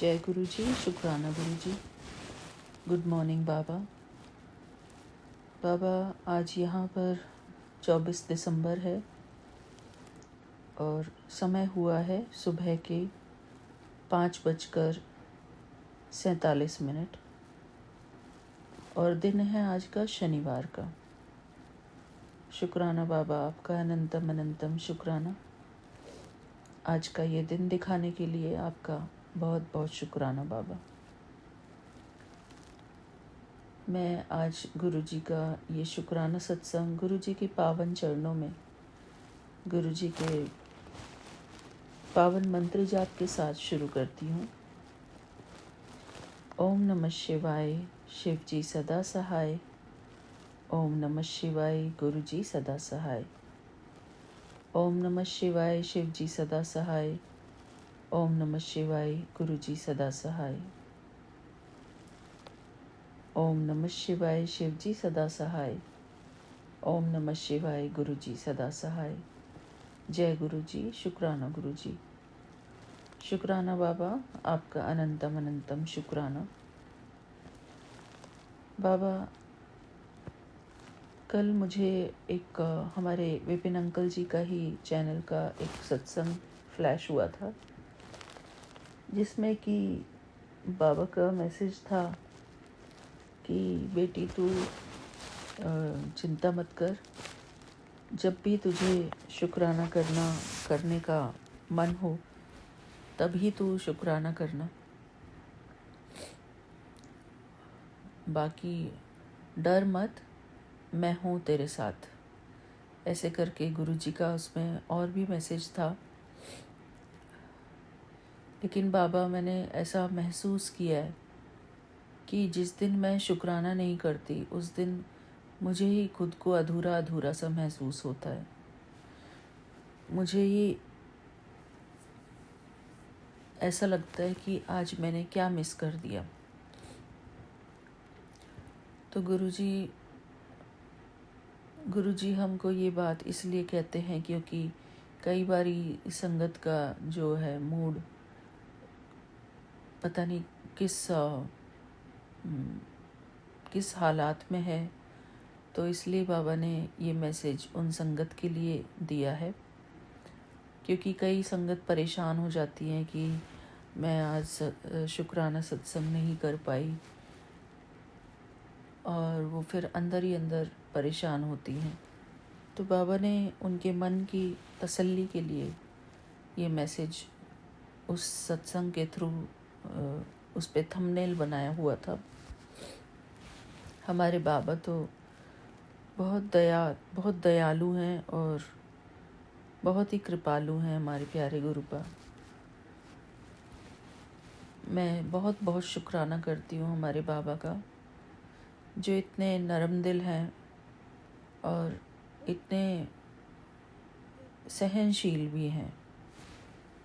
जय गुरु जी, शुक्राना गुरु जी। Good morning बाबा। बाबा, आज यहाँ पर 24 दिसंबर है और समय हुआ है सुबह के 5:47 और दिन है आज का शनिवार का। शुक्राना बाबा, आपका अनंतम अनंतम शुक्राना। आज का ये दिन दिखाने के लिए आपका बहुत बहुत शुक्राना बाबा। मैं आज गुरु जी का ये शुक्राना सत्संग गुरु जी के पावन चरणों में गुरु जी के पावन मंत्र जाप के साथ शुरू करती हूँ। ओम नमः शिवाय, शिव जी सदा सहाय। ओम नमः शिवाय, गुरु जी सदा सहाय। ओम नमः शिवाय, शिव जी सदा सहाय। ओम नमः शिवाय, गुरु जी सदा सहाय। ओम नमः शिवाय, शिव जी सदा सहाय। ओम नमः शिवाय, गुरु जी सदा सहाय। जय गुरु जी, शुक्राना गुरु जी। शुक्राना बाबा, आपका अनंतम अनंतम शुक्राना। बाबा, कल मुझे एक हमारे विपिन अंकल जी का ही चैनल का एक सत्संग फ्लैश हुआ था, जिसमें कि बाबा का मैसेज था कि बेटी तू चिंता मत कर, जब भी तुझे शुक्राना करने का मन हो तभी तू शुक्राना करना, बाकी डर मत, मैं हूँ तेरे साथ। ऐसे करके गुरु जी का उसमें और भी मैसेज था। लेकिन बाबा, मैंने ऐसा महसूस किया है कि जिस दिन मैं शुक्राना नहीं करती उस दिन मुझे ही खुद को अधूरा अधूरा सा महसूस होता है। मुझे ही ऐसा लगता है कि आज मैंने क्या मिस कर दिया। तो गुरुजी हमको ये बात इसलिए कहते हैं क्योंकि कई बारी संगत का जो है मूड पता नहीं किस हालात में है, तो इसलिए बाबा ने ये मैसेज उन संगत के लिए दिया है। क्योंकि कई संगत परेशान हो जाती हैं कि मैं आज शुक्राना सत्संग नहीं कर पाई, और वो फिर अंदर ही अंदर परेशान होती हैं। तो बाबा ने उनके मन की तसल्ली के लिए ये मैसेज उस सत्संग के थ्रू उस पे थंबनेल बनाया हुआ था। हमारे बाबा तो बहुत दयालु हैं और बहुत ही कृपालु हैं हमारे प्यारे गुरुपा। मैं बहुत बहुत शुक्राना करती हूँ हमारे बाबा का, जो इतने नरम दिल हैं और इतने सहनशील भी हैं।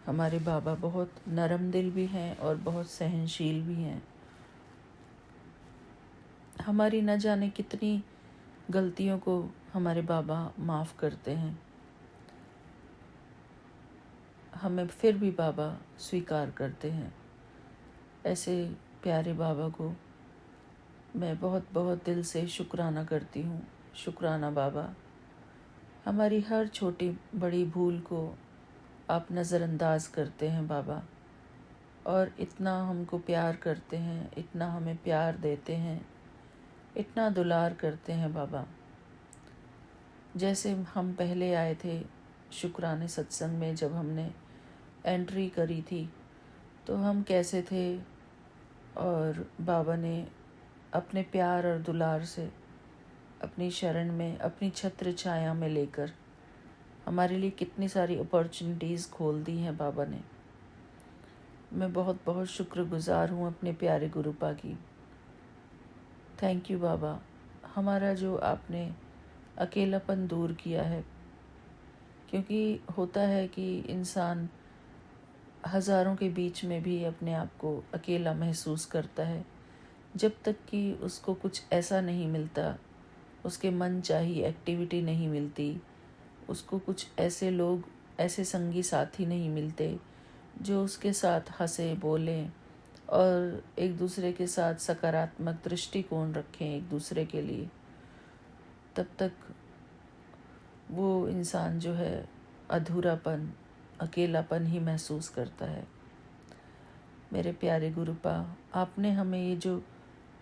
हमारे बाबा बहुत नरम दिल भी हैं और बहुत सहनशील भी हैं। हमारी न जाने कितनी गलतियों को हमारे बाबा माफ़ करते हैं, हमें फिर भी बाबा स्वीकार करते हैं। ऐसे प्यारे बाबा को मैं बहुत बहुत दिल से शुक्राना करती हूँ। शुक्राना बाबा, हमारी हर छोटी बड़ी भूल को आप नज़रअंदाज करते हैं बाबा, और इतना हमको प्यार करते हैं, इतना हमें प्यार देते हैं, इतना दुलार करते हैं बाबा। जैसे हम पहले आए थे शुक्राने सत्संग में, जब हमने एंट्री करी थी तो हम कैसे थे, और बाबा ने अपने प्यार और दुलार से अपनी शरण में, अपनी छत्र छाया में लेकर हमारे लिए कितनी सारी अपॉर्चुनिटीज़ खोल दी हैं बाबा ने। मैं बहुत बहुत शुक्रगुजार हूँ अपने प्यारे गुरुपा की। थैंक यू बाबा, हमारा जो आपने अकेलापन दूर किया है। क्योंकि होता है कि इंसान हज़ारों के बीच में भी अपने आप को अकेला महसूस करता है, जब तक कि उसको कुछ ऐसा नहीं मिलता, उसके मन चाही एक्टिविटी नहीं मिलती, उसको कुछ ऐसे लोग, ऐसे संगी साथी नहीं मिलते जो उसके साथ हंसे बोलें और एक दूसरे के साथ सकारात्मक दृष्टिकोण रखें एक दूसरे के लिए, तब तक वो इंसान जो है अधूरापन, अकेलापन ही महसूस करता है। मेरे प्यारे गुरुपा, आपने हमें ये जो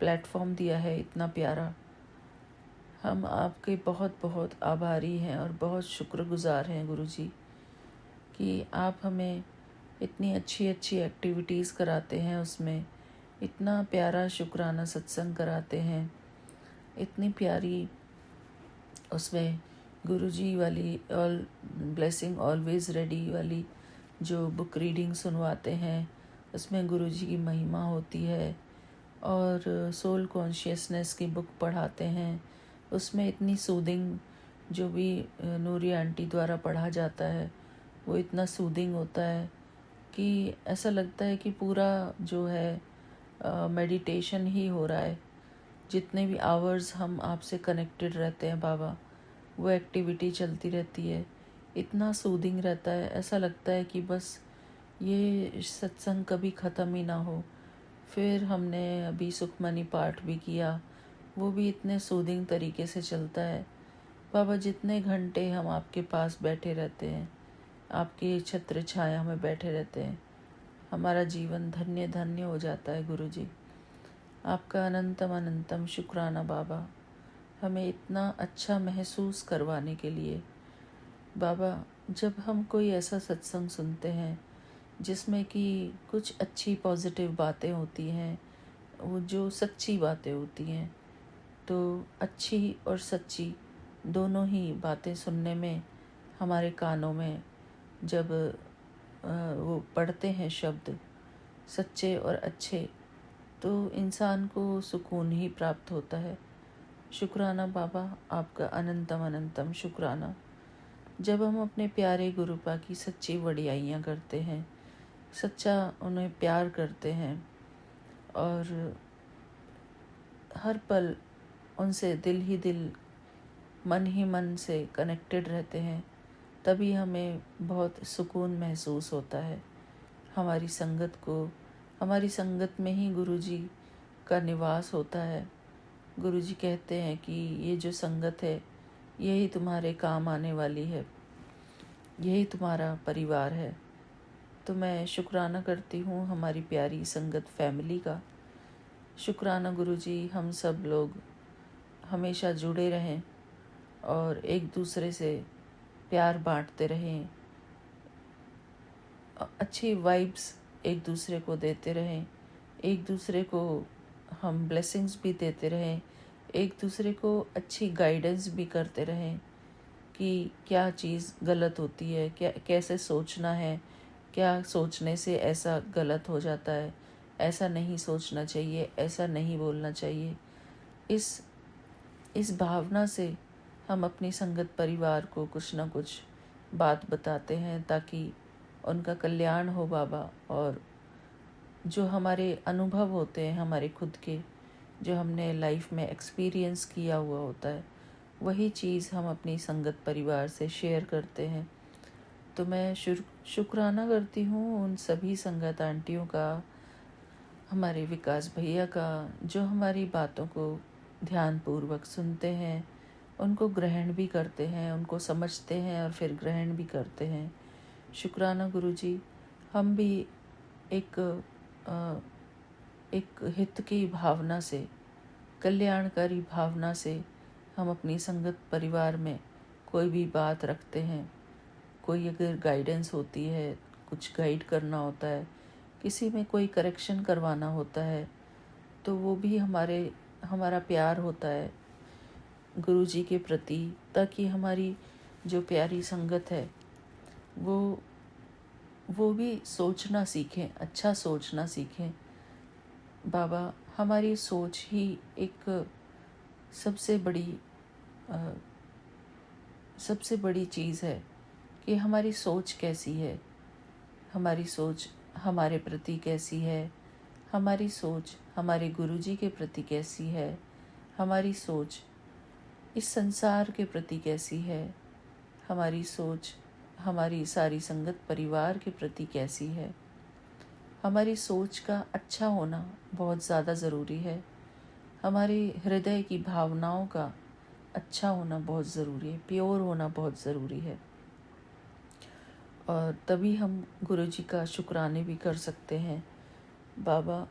प्लेटफॉर्म दिया है इतना प्यारा, हम आपके बहुत बहुत आभारी हैं और बहुत शुक्रगुजार हैं गुरुजी, कि आप हमें इतनी अच्छी अच्छी एक्टिविटीज़ कराते हैं, उसमें इतना प्यारा शुक्राना सत्संग कराते हैं, इतनी प्यारी उसमें गुरुजी वाली ऑल ब्लेसिंग ऑलवेज रेडी वाली जो बुक रीडिंग सुनवाते हैं, उसमें गुरुजी की महिमा होती है। और सोल कॉन्शियसनेस की बुक पढ़ाते हैं, उसमें इतनी सूदिंग, जो भी नूरी आंटी द्वारा पढ़ा जाता है वो इतना सूदिंग होता है कि ऐसा लगता है कि पूरा जो है मेडिटेशन ही हो रहा है। जितने भी आवर्स हम आपसे कनेक्टेड रहते हैं बाबा, वो एक्टिविटी चलती रहती है, इतना सूदिंग रहता है, ऐसा लगता है कि बस ये सत्संग कभी ख़त्म ही ना हो। फिर हमने अभी सुखमनी पाठ भी किया, वो भी इतने सूदिंग तरीके से चलता है। बाबा, जितने घंटे हम आपके पास बैठे रहते हैं, आपकी छत्र छाया में बैठे रहते हैं, हमारा जीवन धन्य धन्य हो जाता है गुरुजी। आपका अनंतम अनंतम शुक्राना बाबा, हमें इतना अच्छा महसूस करवाने के लिए। बाबा, जब हम कोई ऐसा सत्संग सुनते हैं जिसमें कि कुछ अच्छी पॉजिटिव बातें होती हैं, वो जो सच्ची बातें होती हैं, तो अच्छी और सच्ची दोनों ही बातें सुनने में हमारे कानों में जब वो पढ़ते हैं शब्द सच्चे और अच्छे, तो इंसान को सुकून ही प्राप्त होता है। शुक्राना बाबा, आपका अनंतम अनंतम शुक्राना। जब हम अपने प्यारे गुरुपा की सच्ची वडियाइयाँ करते हैं, सच्चा उन्हें प्यार करते हैं और हर पल उनसे दिल ही दिल, मन ही मन से कनेक्टेड रहते हैं, तभी हमें बहुत सुकून महसूस होता है। हमारी संगत में ही गुरुजी का निवास होता है। गुरुजी कहते हैं कि ये जो संगत है, यही तुम्हारे काम आने वाली है, यही तुम्हारा परिवार है। तो मैं शुक्राना करती हूँ हमारी प्यारी संगत फैमिली का। शुक्राना गुरुजी, हम सब लोग हमेशा जुड़े रहें और एक दूसरे से प्यार बांटते रहें, अच्छी वाइब्स एक दूसरे को देते रहें, एक दूसरे को हम ब्लेसिंग्स भी देते रहें, एक दूसरे को अच्छी गाइडेंस भी करते रहें कि क्या चीज़ गलत होती है, क्या कैसे सोचना है, क्या सोचने से ऐसा गलत हो जाता है, ऐसा नहीं सोचना चाहिए, ऐसा नहीं बोलना चाहिए। इस भावना से हम अपनी संगत परिवार को कुछ ना कुछ बात बताते हैं ताकि उनका कल्याण हो बाबा। और जो हमारे अनुभव होते हैं हमारे खुद के, जो हमने लाइफ में एक्सपीरियंस किया हुआ होता है, वही चीज़ हम अपनी संगत परिवार से शेयर करते हैं। तो मैं शुक्राना करती हूँ उन सभी संगत आंटियों का, हमारे विकास भैया का, जो हमारी बातों को ध्यानपूर्वक सुनते हैं, उनको ग्रहण भी करते हैं, उनको समझते हैं और फिर ग्रहण भी करते हैं। शुक्राना गुरुजी, हम भी एक हित की भावना से, कल्याणकारी भावना से हम अपनी संगत परिवार में कोई भी बात रखते हैं, कोई अगर गाइडेंस होती है, कुछ गाइड करना होता है, किसी में कोई करेक्शन करवाना होता है, तो वो भी हमारा प्यार होता है गुरुजी के प्रति, ताकि हमारी जो प्यारी संगत है वो भी सोचना सीखें, अच्छा सोचना सीखें। बाबा, हमारी सोच ही एक सबसे बड़ी चीज़ है कि हमारी सोच कैसी है, हमारी सोच हमारे प्रति कैसी है, हमारी सोच हमारे गुरुजी के प्रति कैसी है, हमारी सोच इस संसार के प्रति कैसी है, हमारी सोच हमारी सारी संगत परिवार के प्रति कैसी है, हमारी सोच का अच्छा होना बहुत ज़्यादा ज़रूरी है। हमारे हृदय की भावनाओं का अच्छा होना बहुत ज़रूरी है, प्योर होना बहुत ज़रूरी है। और तभी हम गुरु जी का शुक्राने भी कर सकते हैं। बाबा,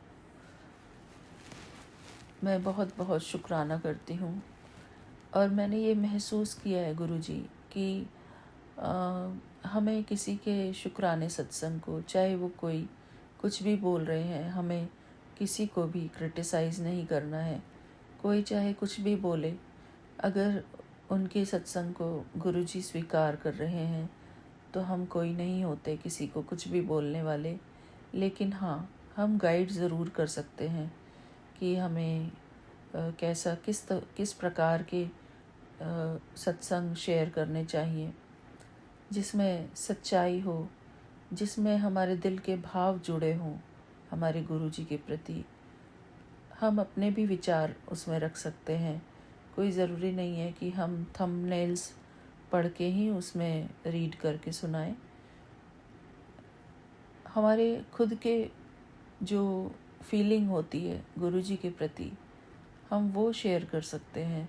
मैं बहुत बहुत शुक्राना करती हूँ। और मैंने ये महसूस किया है गुरु जी कि हमें किसी के शुक्राने सत्संग को, चाहे वो कोई कुछ भी बोल रहे हैं, हमें किसी को भी क्रिटिसाइज़ नहीं करना है। कोई चाहे कुछ भी बोले, अगर उनके सत्संग को गुरुजी स्वीकार कर रहे हैं तो हम कोई नहीं होते किसी को कुछ भी बोलने वाले। लेकिन हाँ, हम गाइड ज़रूर कर सकते हैं कि हमें कैसा किस प्रकार के सत्संग शेयर करने चाहिए, जिसमें सच्चाई हो, जिसमें हमारे दिल के भाव जुड़े हों हमारे गुरुजी के प्रति। हम अपने भी विचार उसमें रख सकते हैं। कोई ज़रूरी नहीं है कि हम थंबनेल्स पढ़ के ही उसमें रीड करके सुनाएं। हमारे खुद के जो फीलिंग होती है गुरुजी के प्रति, हम वो शेयर कर सकते हैं,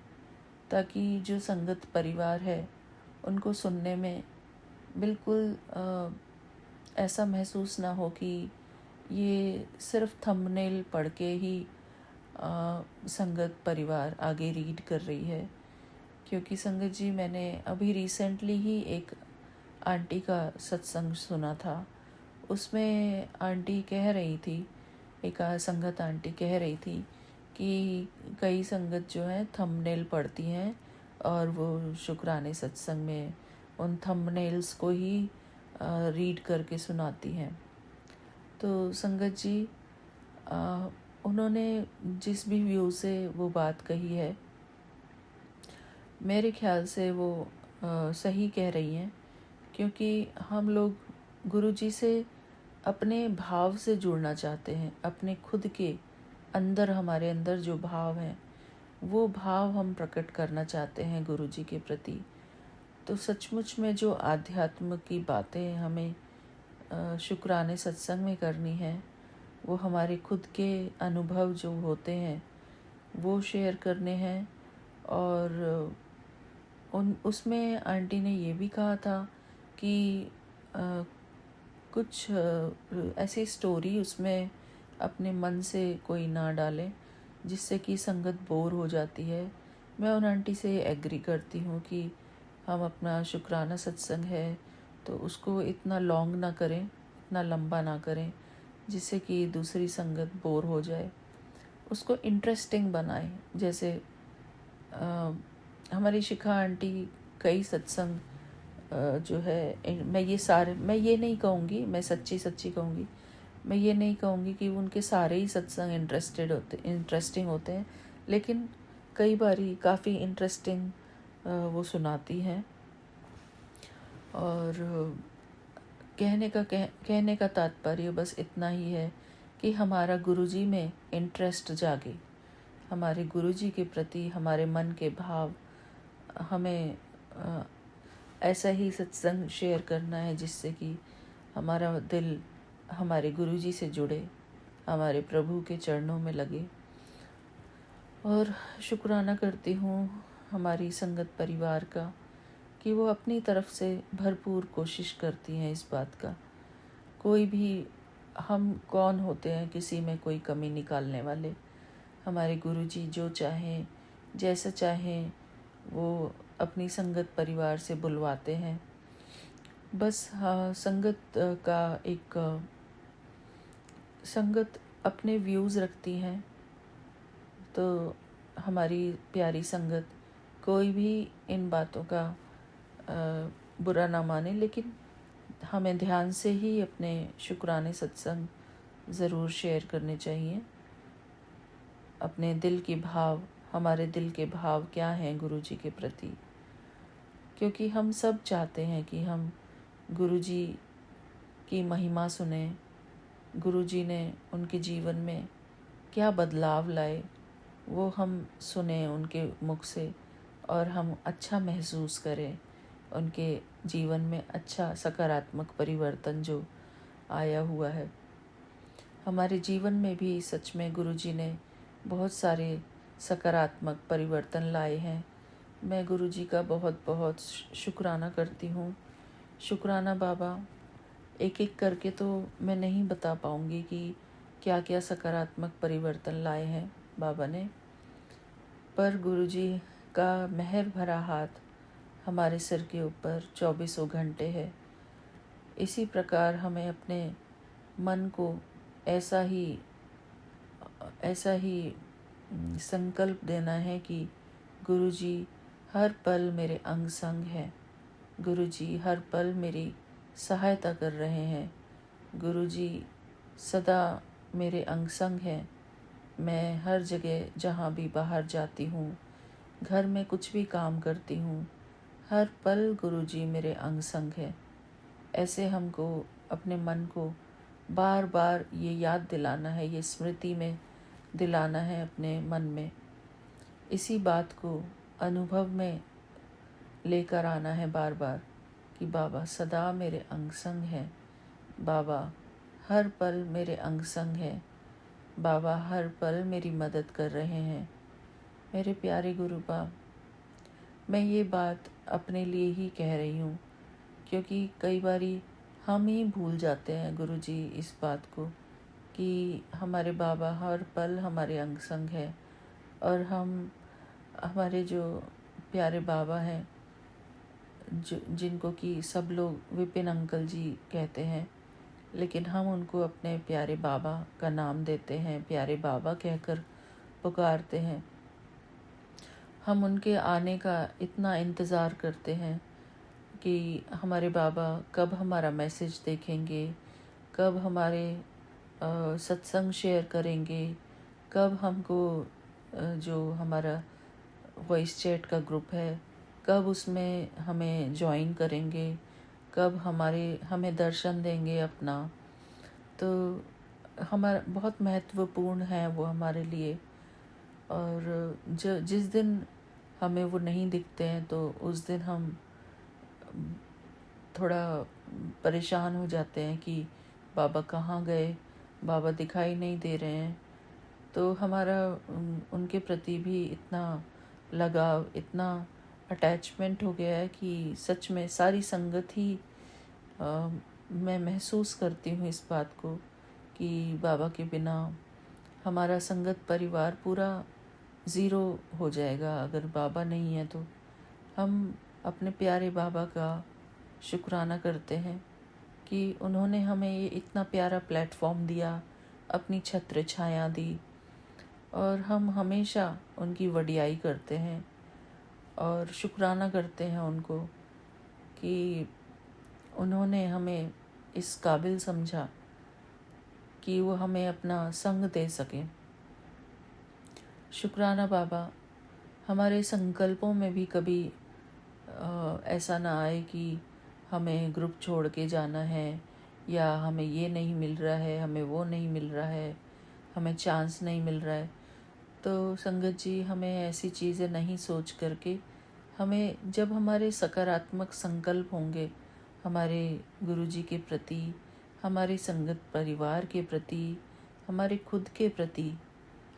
ताकि जो संगत परिवार है उनको सुनने में बिल्कुल ऐसा महसूस ना हो कि ये सिर्फ थंबनेल पढ़ के ही संगत परिवार आगे रीड कर रही है। क्योंकि संगत जी, मैंने अभी रिसेंटली ही एक आंटी का सत्संग सुना था। उसमें आंटी कह रही थी, एक संगत आंटी कह रही थी कि कई संगत जो है थंबनेल पढ़ती हैं और वो शुक्राने सत्संग में उन थंबनेल्स को ही रीड करके सुनाती हैं। तो संगत जी, उन्होंने जिस भी व्यू से वो बात कही है, मेरे ख्याल से वो सही कह रही हैं। क्योंकि हम लोग गुरुजी से अपने भाव से जुड़ना चाहते हैं। अपने खुद के अंदर, हमारे अंदर जो भाव हैं, वो भाव हम प्रकट करना चाहते हैं गुरुजी के प्रति। तो सचमुच में जो आध्यात्म की बातें हमें शुक्राने सत्संग में करनी है, वो हमारे खुद के अनुभव जो होते हैं वो शेयर करने हैं। और उसमें आंटी ने ये भी कहा था कि कुछ ऐसी स्टोरी उसमें अपने मन से कोई ना डाले जिससे कि संगत बोर हो जाती है। मैं उन आंटी से एग्री करती हूँ कि हम अपना शुक्राना सत्संग है तो उसको इतना लॉन्ग ना करें, इतना लंबा ना करें जिससे कि दूसरी संगत बोर हो जाए। उसको इंटरेस्टिंग बनाएं। जैसे हमारी शिखा आंटी कई सत्संग जो है, मैं ये नहीं कहूँगी, मैं सच्ची कहूँगी, मैं ये नहीं कहूँगी कि उनके सारे ही सत्संग इंटरेस्टिंग होते हैं, लेकिन कई बारी काफ़ी इंटरेस्टिंग वो सुनाती हैं। और कहने का तात्पर्य बस इतना ही है कि हमारा गुरुजी में इंटरेस्ट जागे, हमारे गुरुजी के प्रति हमारे मन के भाव, हमें ऐसा ही सत्संग शेयर करना है जिससे कि हमारा दिल हमारे गुरुजी से जुड़े, हमारे प्रभु के चरणों में लगे। और शुक्राना करती हूँ हमारी संगत परिवार का कि वो अपनी तरफ से भरपूर कोशिश करती हैं इस बात का। कोई भी, हम कौन होते हैं किसी में कोई कमी निकालने वाले। हमारे गुरुजी जो चाहें, जैसा चाहें, वो अपनी संगत परिवार से बुलवाते हैं। बस हाँ, संगत अपने व्यूज़ रखती हैं। तो हमारी प्यारी संगत कोई भी इन बातों का बुरा ना माने, लेकिन हमें ध्यान से ही अपने शुक्राने सत्संग ज़रूर शेयर करने चाहिए। अपने दिल के भाव, हमारे दिल के भाव क्या हैं गुरुजी के प्रति, क्योंकि हम सब चाहते हैं कि हम गुरुजी की महिमा सुने, गुरुजी ने उनके जीवन में क्या बदलाव लाए वो हम सुने उनके मुख से, और हम अच्छा महसूस करें उनके जीवन में अच्छा सकारात्मक परिवर्तन जो आया हुआ है। हमारे जीवन में भी सच में गुरुजी ने बहुत सारे सकारात्मक परिवर्तन लाए हैं। मैं गुरुजी का बहुत बहुत शुक्राना करती हूँ। शुक्राना बाबा। एक एक करके तो मैं नहीं बता पाऊँगी कि क्या क्या सकारात्मक परिवर्तन लाए हैं बाबा ने, पर गुरुजी का मेहर भरा हाथ हमारे सिर के ऊपर 24 घंटे है। इसी प्रकार हमें अपने मन को ऐसा ही संकल्प देना है कि गुरुजी हर पल मेरे अंग संग है। गुरुजी हर पल मेरी सहायता कर रहे हैं। गुरुजी सदा मेरे अंग संग हैं। मैं हर जगह जहाँ भी बाहर जाती हूँ, घर में कुछ भी काम करती हूँ, हर पल गुरुजी मेरे अंग संग है। ऐसे हमको अपने मन को बार बार ये याद दिलाना है, ये स्मृति में दिलाना है अपने मन में। इसी बात को अनुभव में लेकर आना है बार बार कि बाबा सदा मेरे अंग संग है। बाबा हर पल मेरे अंग संग है। बाबा हर पल मेरी मदद कर रहे हैं। मेरे प्यारे गुरुबा, मैं ये बात अपने लिए ही कह रही हूँ, क्योंकि कई बारी हम ही भूल जाते हैं गुरुजी इस बात को कि हमारे बाबा हर पल हमारे अंग संग है। और हमारे जो प्यारे बाबा हैं, जिनको कि सब लोग विपिन अंकल जी कहते हैं, लेकिन हम उनको अपने प्यारे बाबा का नाम देते हैं, प्यारे बाबा कहकर पुकारते हैं। हम उनके आने का इतना इंतज़ार करते हैं कि हमारे बाबा कब हमारा मैसेज देखेंगे, कब हमारे सत्संग शेयर करेंगे, कब हमको जो हमारा वॉइस चैट का ग्रुप है, कब उसमें हमें ज्वाइन करेंगे, कब हमें दर्शन देंगे अपना। तो हमारा बहुत महत्वपूर्ण है वो हमारे लिए। और जिस दिन हमें वो नहीं दिखते हैं तो उस दिन हम थोड़ा परेशान हो जाते हैं कि बाबा कहाँ गए, बाबा दिखाई नहीं दे रहे हैं। तो हमारा उनके प्रति भी इतना लगाव, इतना अटैचमेंट हो गया है कि सच में सारी संगत ही मैं महसूस करती हूँ इस बात को कि बाबा के बिना हमारा संगत परिवार पूरा ज़ीरो हो जाएगा। अगर बाबा नहीं है तो हम अपने प्यारे बाबा का शुक्राना करते हैं कि उन्होंने हमें ये इतना प्यारा प्लेटफॉर्म दिया, अपनी छत्र छाया दी, और हम हमेशा उनकी वडियाई करते हैं और शुक्राना करते हैं उनको कि उन्होंने हमें इस काबिल समझा कि वो हमें अपना संग दे सकें। शुक्राना बाबा, हमारे संकल्पों में भी कभी ऐसा ना आए कि हमें ग्रुप छोड़ के जाना है, या हमें ये नहीं मिल रहा है, हमें वो नहीं मिल रहा है, हमें चांस नहीं मिल रहा है। तो संगत जी, हमें ऐसी चीज़ें नहीं सोच करके, हमें जब हमारे सकारात्मक संकल्प होंगे हमारे गुरुजी के प्रति, हमारे संगत परिवार के प्रति, हमारे खुद के प्रति,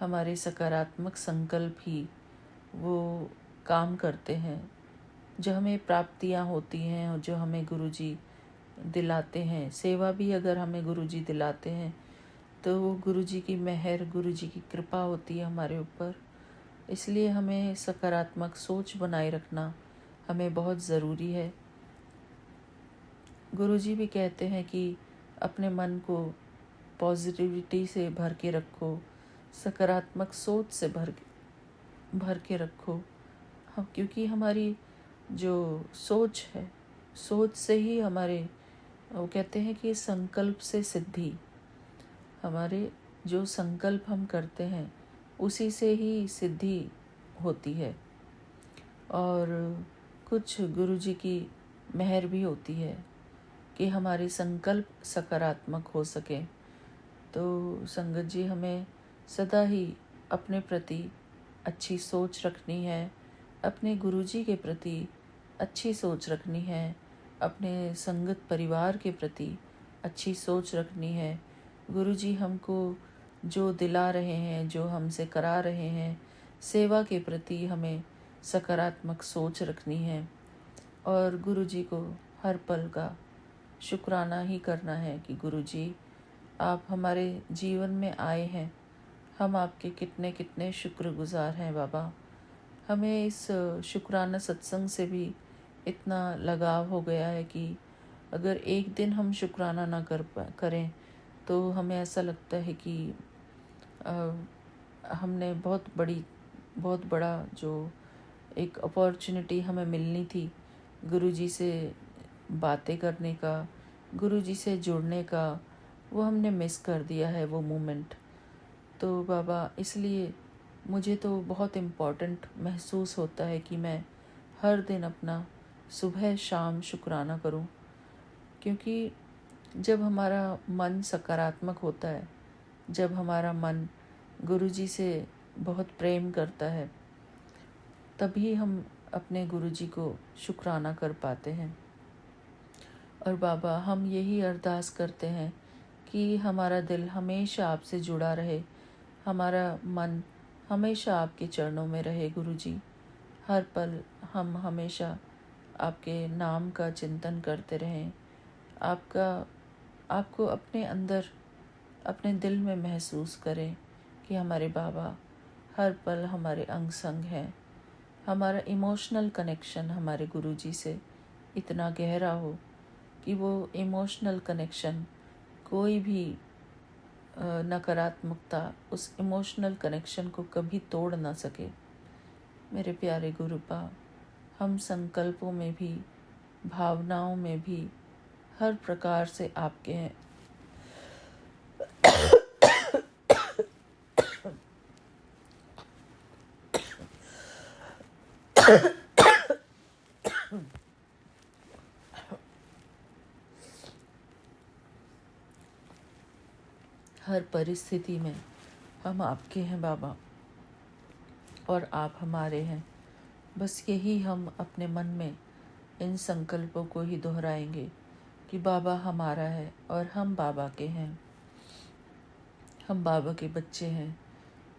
हमारे सकारात्मक संकल्प ही वो काम करते हैं। जो हमें प्राप्तियाँ होती हैं और जो हमें गुरुजी दिलाते हैं, सेवा भी अगर हमें गुरुजी दिलाते हैं तो वो गुरुजी की मेहर, गुरुजी की कृपा होती है हमारे ऊपर। इसलिए हमें सकारात्मक सोच बनाए रखना हमें बहुत ज़रूरी है। गुरुजी भी कहते हैं कि अपने मन को पॉजिटिविटी से भर के रखो, सकारात्मक सोच से भर के रखो। क्योंकि हमारी जो सोच है, सोच से ही वो कहते हैं कि संकल्प से सिद्धि, हमारे जो संकल्प हम करते हैं उसी से ही सिद्धि होती है। और कुछ गुरुजी की मेहर भी होती है कि हमारे संकल्प सकारात्मक हो सके। तो संगत जी, हमें सदा ही अपने प्रति अच्छी सोच रखनी है, अपने गुरुजी के प्रति अच्छी सोच रखनी है, अपने संगत परिवार के प्रति अच्छी सोच रखनी है, गुरुजी हमको जो दिला रहे हैं, जो हमसे करा रहे हैं, सेवा के प्रति हमें सकारात्मक सोच रखनी है और गुरुजी को हर पल का शुक्राना ही करना है कि गुरुजी आप हमारे जीवन में आए हैं। हम आपके कितने कितने शुक्रगुजार हैं बाबा। हमें इस शुक्राना सत्संग से भी इतना लगाव हो गया है कि अगर एक दिन हम शुक्राना ना करें तो हमें ऐसा लगता है कि हमने बहुत बड़ा जो एक अपॉर्चुनिटी हमें मिलनी थी गुरुजी से बातें करने का, गुरुजी से जुड़ने का, वो हमने मिस कर दिया है वो मोमेंट। तो बाबा इसलिए मुझे तो बहुत इम्पॉर्टेंट महसूस होता है कि मैं हर दिन अपना सुबह शाम शुक्राना करूं, क्योंकि जब हमारा मन सकारात्मक होता है, जब हमारा मन गुरुजी से बहुत प्रेम करता है, तभी हम अपने गुरुजी को शुक्राना कर पाते हैं। और बाबा हम यही अरदास करते हैं कि हमारा दिल हमेशा आपसे जुड़ा रहे, हमारा मन हमेशा आपके चरणों में रहे गुरुजी। हर पल हम हमेशा आपके नाम का चिंतन करते रहें, आपको अपने अंदर अपने दिल में महसूस करें कि हमारे बाबा हर पल हमारे अंग संग हैं। हमारा इमोशनल कनेक्शन हमारे गुरुजी से इतना गहरा हो कि वो इमोशनल कनेक्शन कोई भी नकारात्मकता उस इमोशनल कनेक्शन को कभी तोड़ ना सके। मेरे प्यारे गुरुपा, हम संकल्पों में भी, भावनाओं में भी हर प्रकार से आपके हैं। हर परिस्थिति में हम आपके हैं बाबा और आप हमारे हैं। बस यही हम अपने मन में इन संकल्पों को ही दोहराएंगे कि बाबा हमारा है और हम बाबा के हैं, हम बाबा के बच्चे हैं।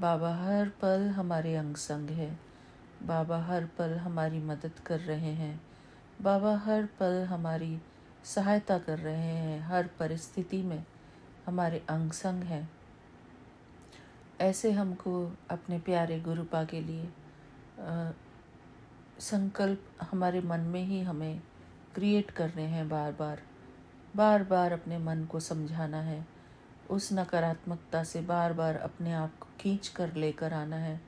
बाबा हर पल हमारे अंग संग है, बाबा हर पल हमारी मदद कर रहे हैं, बाबा हर पल हमारी सहायता कर रहे हैं, हर परिस्थिति में हमारे अंग संग हैं। ऐसे हमको अपने प्यारे गुरुपा के लिए संकल्प हमारे मन में ही हमें क्रिएट करने हैं। बार बार अपने मन को समझाना है, उस नकारात्मकता से बार बार अपने आप को खींच कर लेकर आना है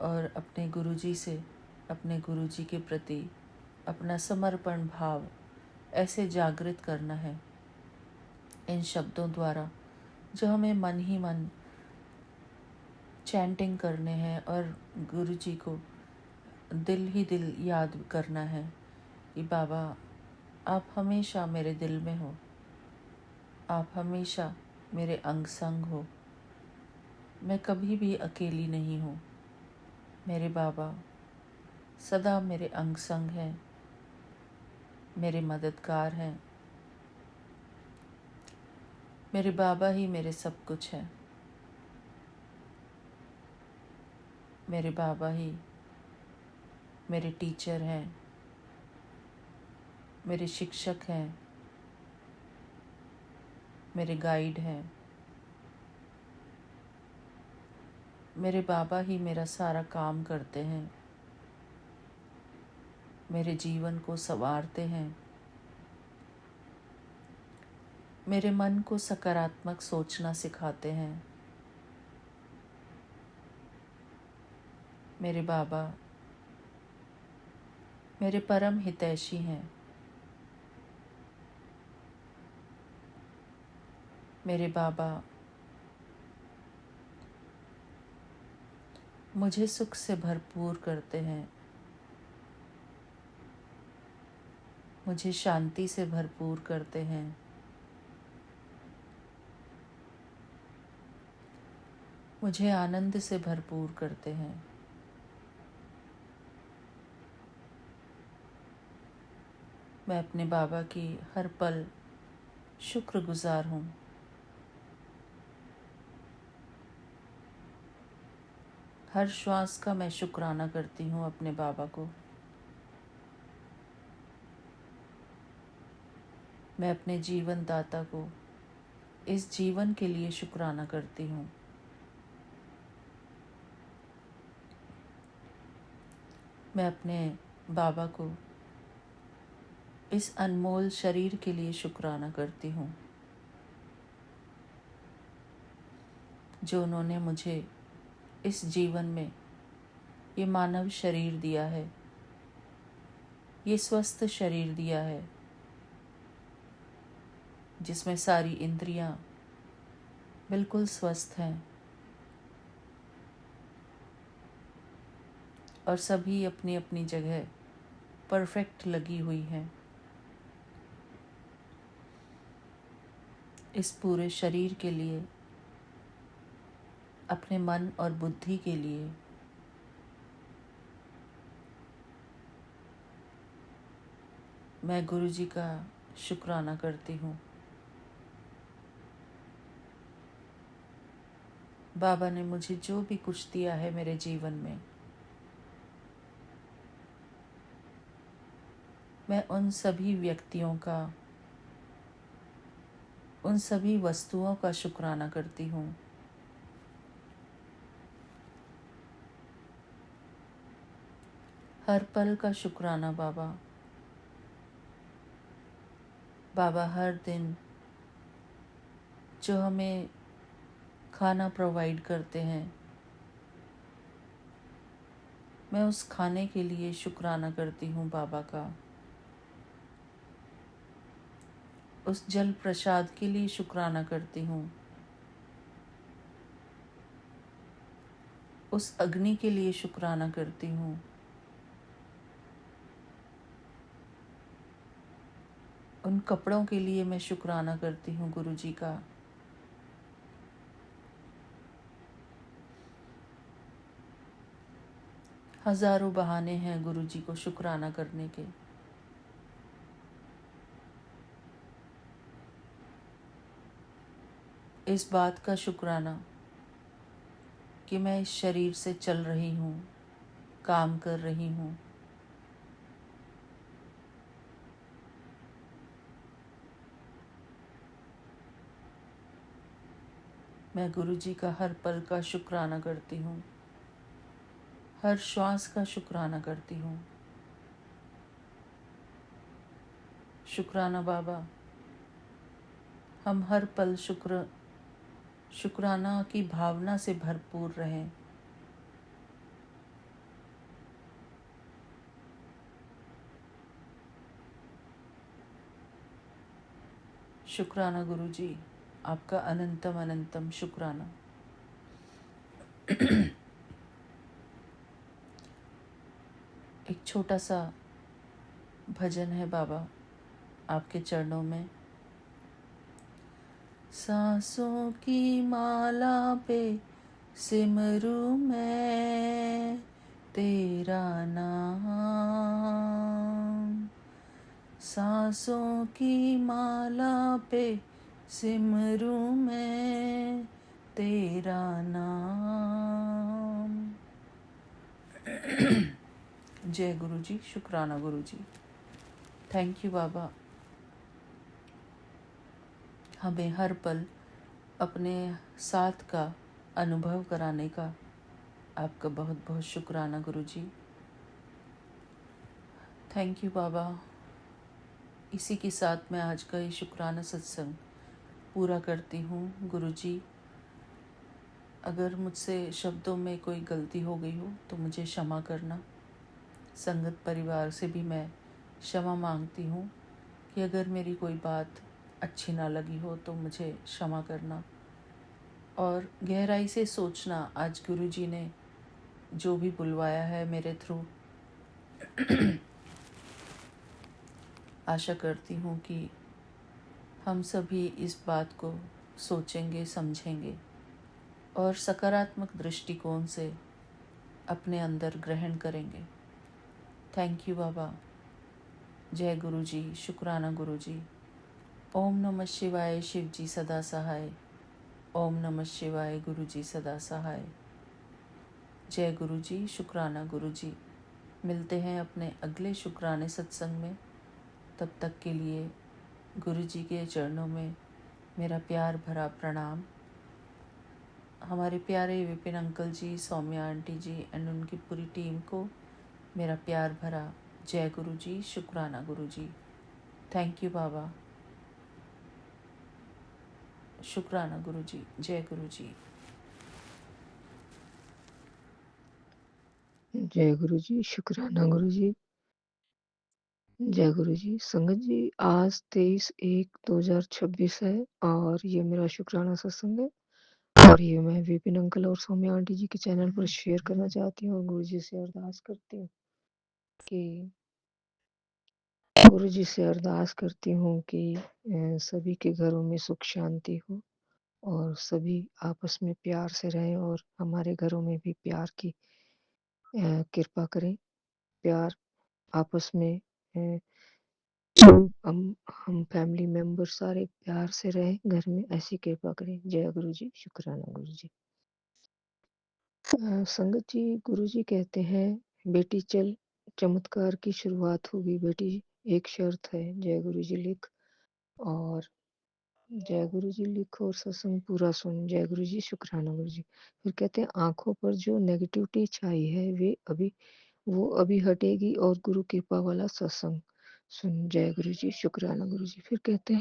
और अपने गुरुजी से, अपने गुरुजी के प्रति अपना समर्पण भाव ऐसे जागृत करना है इन शब्दों द्वारा, जो हमें मन ही मन चैंटिंग करने हैं और गुरुजी को दिल ही दिल याद करना है कि बाबा आप हमेशा मेरे दिल में हो, आप हमेशा मेरे अंग संग हो, मैं कभी भी अकेली नहीं हूँ। मेरे बाबा सदा मेरे अंग संग हैं, मेरे मददगार हैं। मेरे बाबा ही मेरे सब कुछ हैं। मेरे बाबा ही मेरे टीचर हैं, मेरे शिक्षक हैं, मेरे गाइड हैं। मेरे बाबा ही मेरा सारा काम करते हैं, मेरे जीवन को संवारते हैं, मेरे मन को सकारात्मक सोचना सिखाते हैं। मेरे बाबा मेरे परम हितैषी हैं। मेरे बाबा मुझे सुख से भरपूर करते हैं, मुझे शांति से भरपूर करते हैं। मुझे आनंद से भरपूर करते हैं। मैं अपने बाबा की हर पल शुक्रगुजार हूँ। हर श्वास का मैं शुक्राना करती हूँ अपने बाबा को। मैं अपने जीवन दाता को इस जीवन के लिए शुक्राना करती हूँ। मैं अपने बाबा को इस अनमोल शरीर के लिए शुक्राना करती हूँ जो उन्होंने मुझे इस जीवन में ये मानव शरीर दिया है, ये स्वस्थ शरीर दिया है जिसमें सारी इंद्रियां बिल्कुल स्वस्थ हैं और सभी अपनी अपनी जगह परफेक्ट लगी हुई हैं। इस पूरे शरीर के लिए, अपने मन और बुद्धि के लिए मैं गुरु जी का शुक्राना करती हूँ। बाबा ने मुझे जो भी कुछ दिया है मेरे जीवन में, मैं उन सभी व्यक्तियों का, उन सभी वस्तुओं का शुक्राना करती हूँ। हर पल का शुक्राना बाबा। बाबा हर दिन जो हमें खाना प्रोवाइड करते हैं, मैं उस खाने के लिए शुक्राना करती हूँ बाबा का। उस जल प्रसाद के लिए शुक्राना करती हूँ। उस अग्नि के लिए शुक्राना करती हूँ। उन कपड़ों के लिए मैं शुक्राना करती हूँ गुरु जी का। हजारों बहाने हैं गुरु जी को शुक्राना करने के। इस बात का शुक्राना कि मैं इस शरीर से चल रही हूँ, काम कर रही हूँ। मैं गुरु जी का हर पल का शुक्राना करती हूँ, हर श्वास का शुक्राना करती हूँ। शुक्राना बाबा, हम हर पल शुक्राना की भावना से भरपूर रहें। शुक्राना गुरु जी, आपका अनंतम अनंतम शुक्राना। एक छोटा सा भजन है बाबा आपके चरणों में। सांसों की माला पे सिमरू मैं तेरा नाम। सांसों की माला पे सिमरू मैं तेरा नाम। जय गुरु जी। शुक्राना गुरु जी। थैंक यू बाबा। हमें हर पल अपने साथ का अनुभव कराने का आपका बहुत बहुत शुक्राना गुरु जी। थैंक यू बाबा। इसी के साथ मैं आज का ये शुक्राना सत्संग पूरा करती हूँ। गुरु जी, अगर मुझसे शब्दों में कोई गलती हो गई हो तो मुझे क्षमा करना। संगत परिवार से भी मैं क्षमा मांगती हूँ कि अगर मेरी कोई बात अच्छी ना लगी हो तो मुझे क्षमा करना। और गहराई से सोचना, आज गुरु जी ने जो भी बुलवाया है मेरे थ्रू, आशा करती हूँ कि हम सभी इस बात को सोचेंगे, समझेंगे और सकारात्मक दृष्टिकोण से अपने अंदर ग्रहण करेंगे। थैंक यू बाबा। जय गुरु जी। शुक्राना गुरु जी। ओम नमः शिवाय। शिव जी सदा सहाय। ओम नमः शिवाय। गुरु जी सदा सहाय। जय गुरु जी, शुक्राना गुरु जी। मिलते हैं अपने अगले शुक्राने सत्संग में। तब तक के लिए गुरु जी के चरणों में मेरा प्यार भरा प्रणाम। हमारे प्यारे Vipin uncle ji, Saumya aunty ji and उनकी पूरी टीम को मेरा प्यार भरा जय गुरु जी, शुक्राना गुरु जी। थैंक यू बाबा। शुक्राना गुरु जी, जय गुरु जी। जय गुरु जी, शुक्राना गुरु जी, जय गुरु जी। संगत जी, आज 23/1/2026 है और ये मेरा शुक्राना सत्संग है और ये मैं विपिन अंकल और सौम्या आंटी जी के चैनल पर शेयर करना चाहती हूँ और गुरु जी से अरदास करती हूँ कि सभी के घरों में सुख शांति हो और सभी आपस में प्यार से रहें और हमारे घरों में भी प्यार की कृपा करें। प्यार आपस में हम फैमिली मेंबर सारे प्यार से रहें घर में, ऐसी कृपा करें। जय गुरु जी, शुक्राना गुरु जी। संगत जी, गुरु जी कहते हैं, बेटी चल, चमत्कार की शुरुआत होगी बेटी, एक शर्त है। जय गुरु जी लिख और जय गुरु जी लिख और सत्संग पूरा सुन। जय गुरु जी, शुक्राना गुरु जी। फिर कहते हैं, आंखों पर जो नेगेटिविटी छाई है वो अभी हटेगी और गुरु कृपा वाला सत्संग सुन। जय गुरु जी, शुक्राना गुरु जी। फिर कहते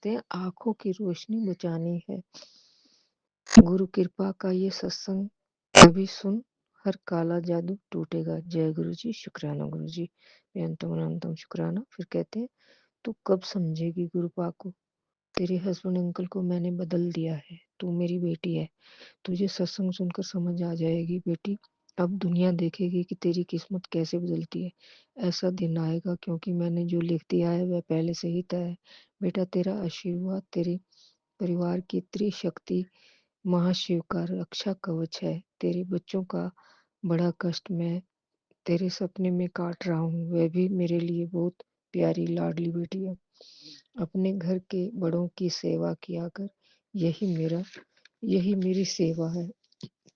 हैं, आंखों की रोशनी बचानी है, गुरु कृपा का ये सत्संग अभी सुन, हर काला जादू टूटेगा। जय गुरु जी, शुक्राना गुरु जी। बेअंतम अनंतम शुक्राना। फिर कहते हैं, तू कब समझेगी गुरु पा को, तेरे हस्बैंड अंकल को मैंने बदल दिया है, तू मेरी बेटी है, तुझे सत्संग सुनकर समझ आ जाएगी बेटी। अब दुनिया देखेगी कि तेरी किस्मत कैसे बदलती है। ऐसा दिन आएगा क्योंकि मैंने जो लिख दिया है वह पहले से ही तय है। बेटा, तेरा आशीर्वाद तेरे परिवार की त्रिशक्ति महाशिव का रक्षा कवच है। तेरे बच्चों का बड़ा कष्ट मैं तेरे सपने में काट रहा हूँ, वह भी मेरे लिए बहुत प्यारी लाडली बेटी है। अपने घर के बड़ों की सेवा किया कर, यही मेरी सेवा है।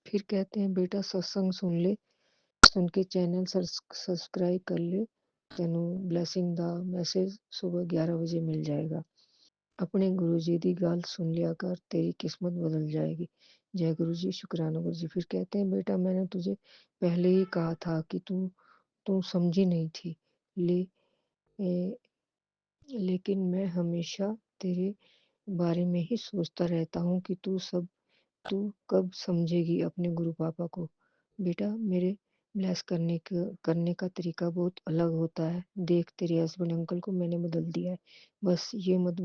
फिर कहते हैं, बेटा सत्संग सुन ले, सुन के चैनल सब्सक्राइब कर ले, तेनू ब्लेसिंग दा मैसेज सुबह 11 बजे मिल जाएगा। अपने गुरु जी दी गल सुन लिया कर, तेरी किस्मत बदल जाएगी। जय गुरु जी, शुक्राना गुरु जी। फिर कहते हैं, बेटा मैंने तुझे पहले ही कहा था कि तू समझी नहीं थी, ले ए, लेकिन मैं हमेशा तेरे बारे में ही सोचता रहता हूँ कि तू कब समझेगी अपने गुरु पापा को। बेटा, मेरे ब्लेस करने का तरीका बहुत अलग होता है। देख, तेरे हस्बैंड अंकल को मैंने बदल दिया है। बस ये मत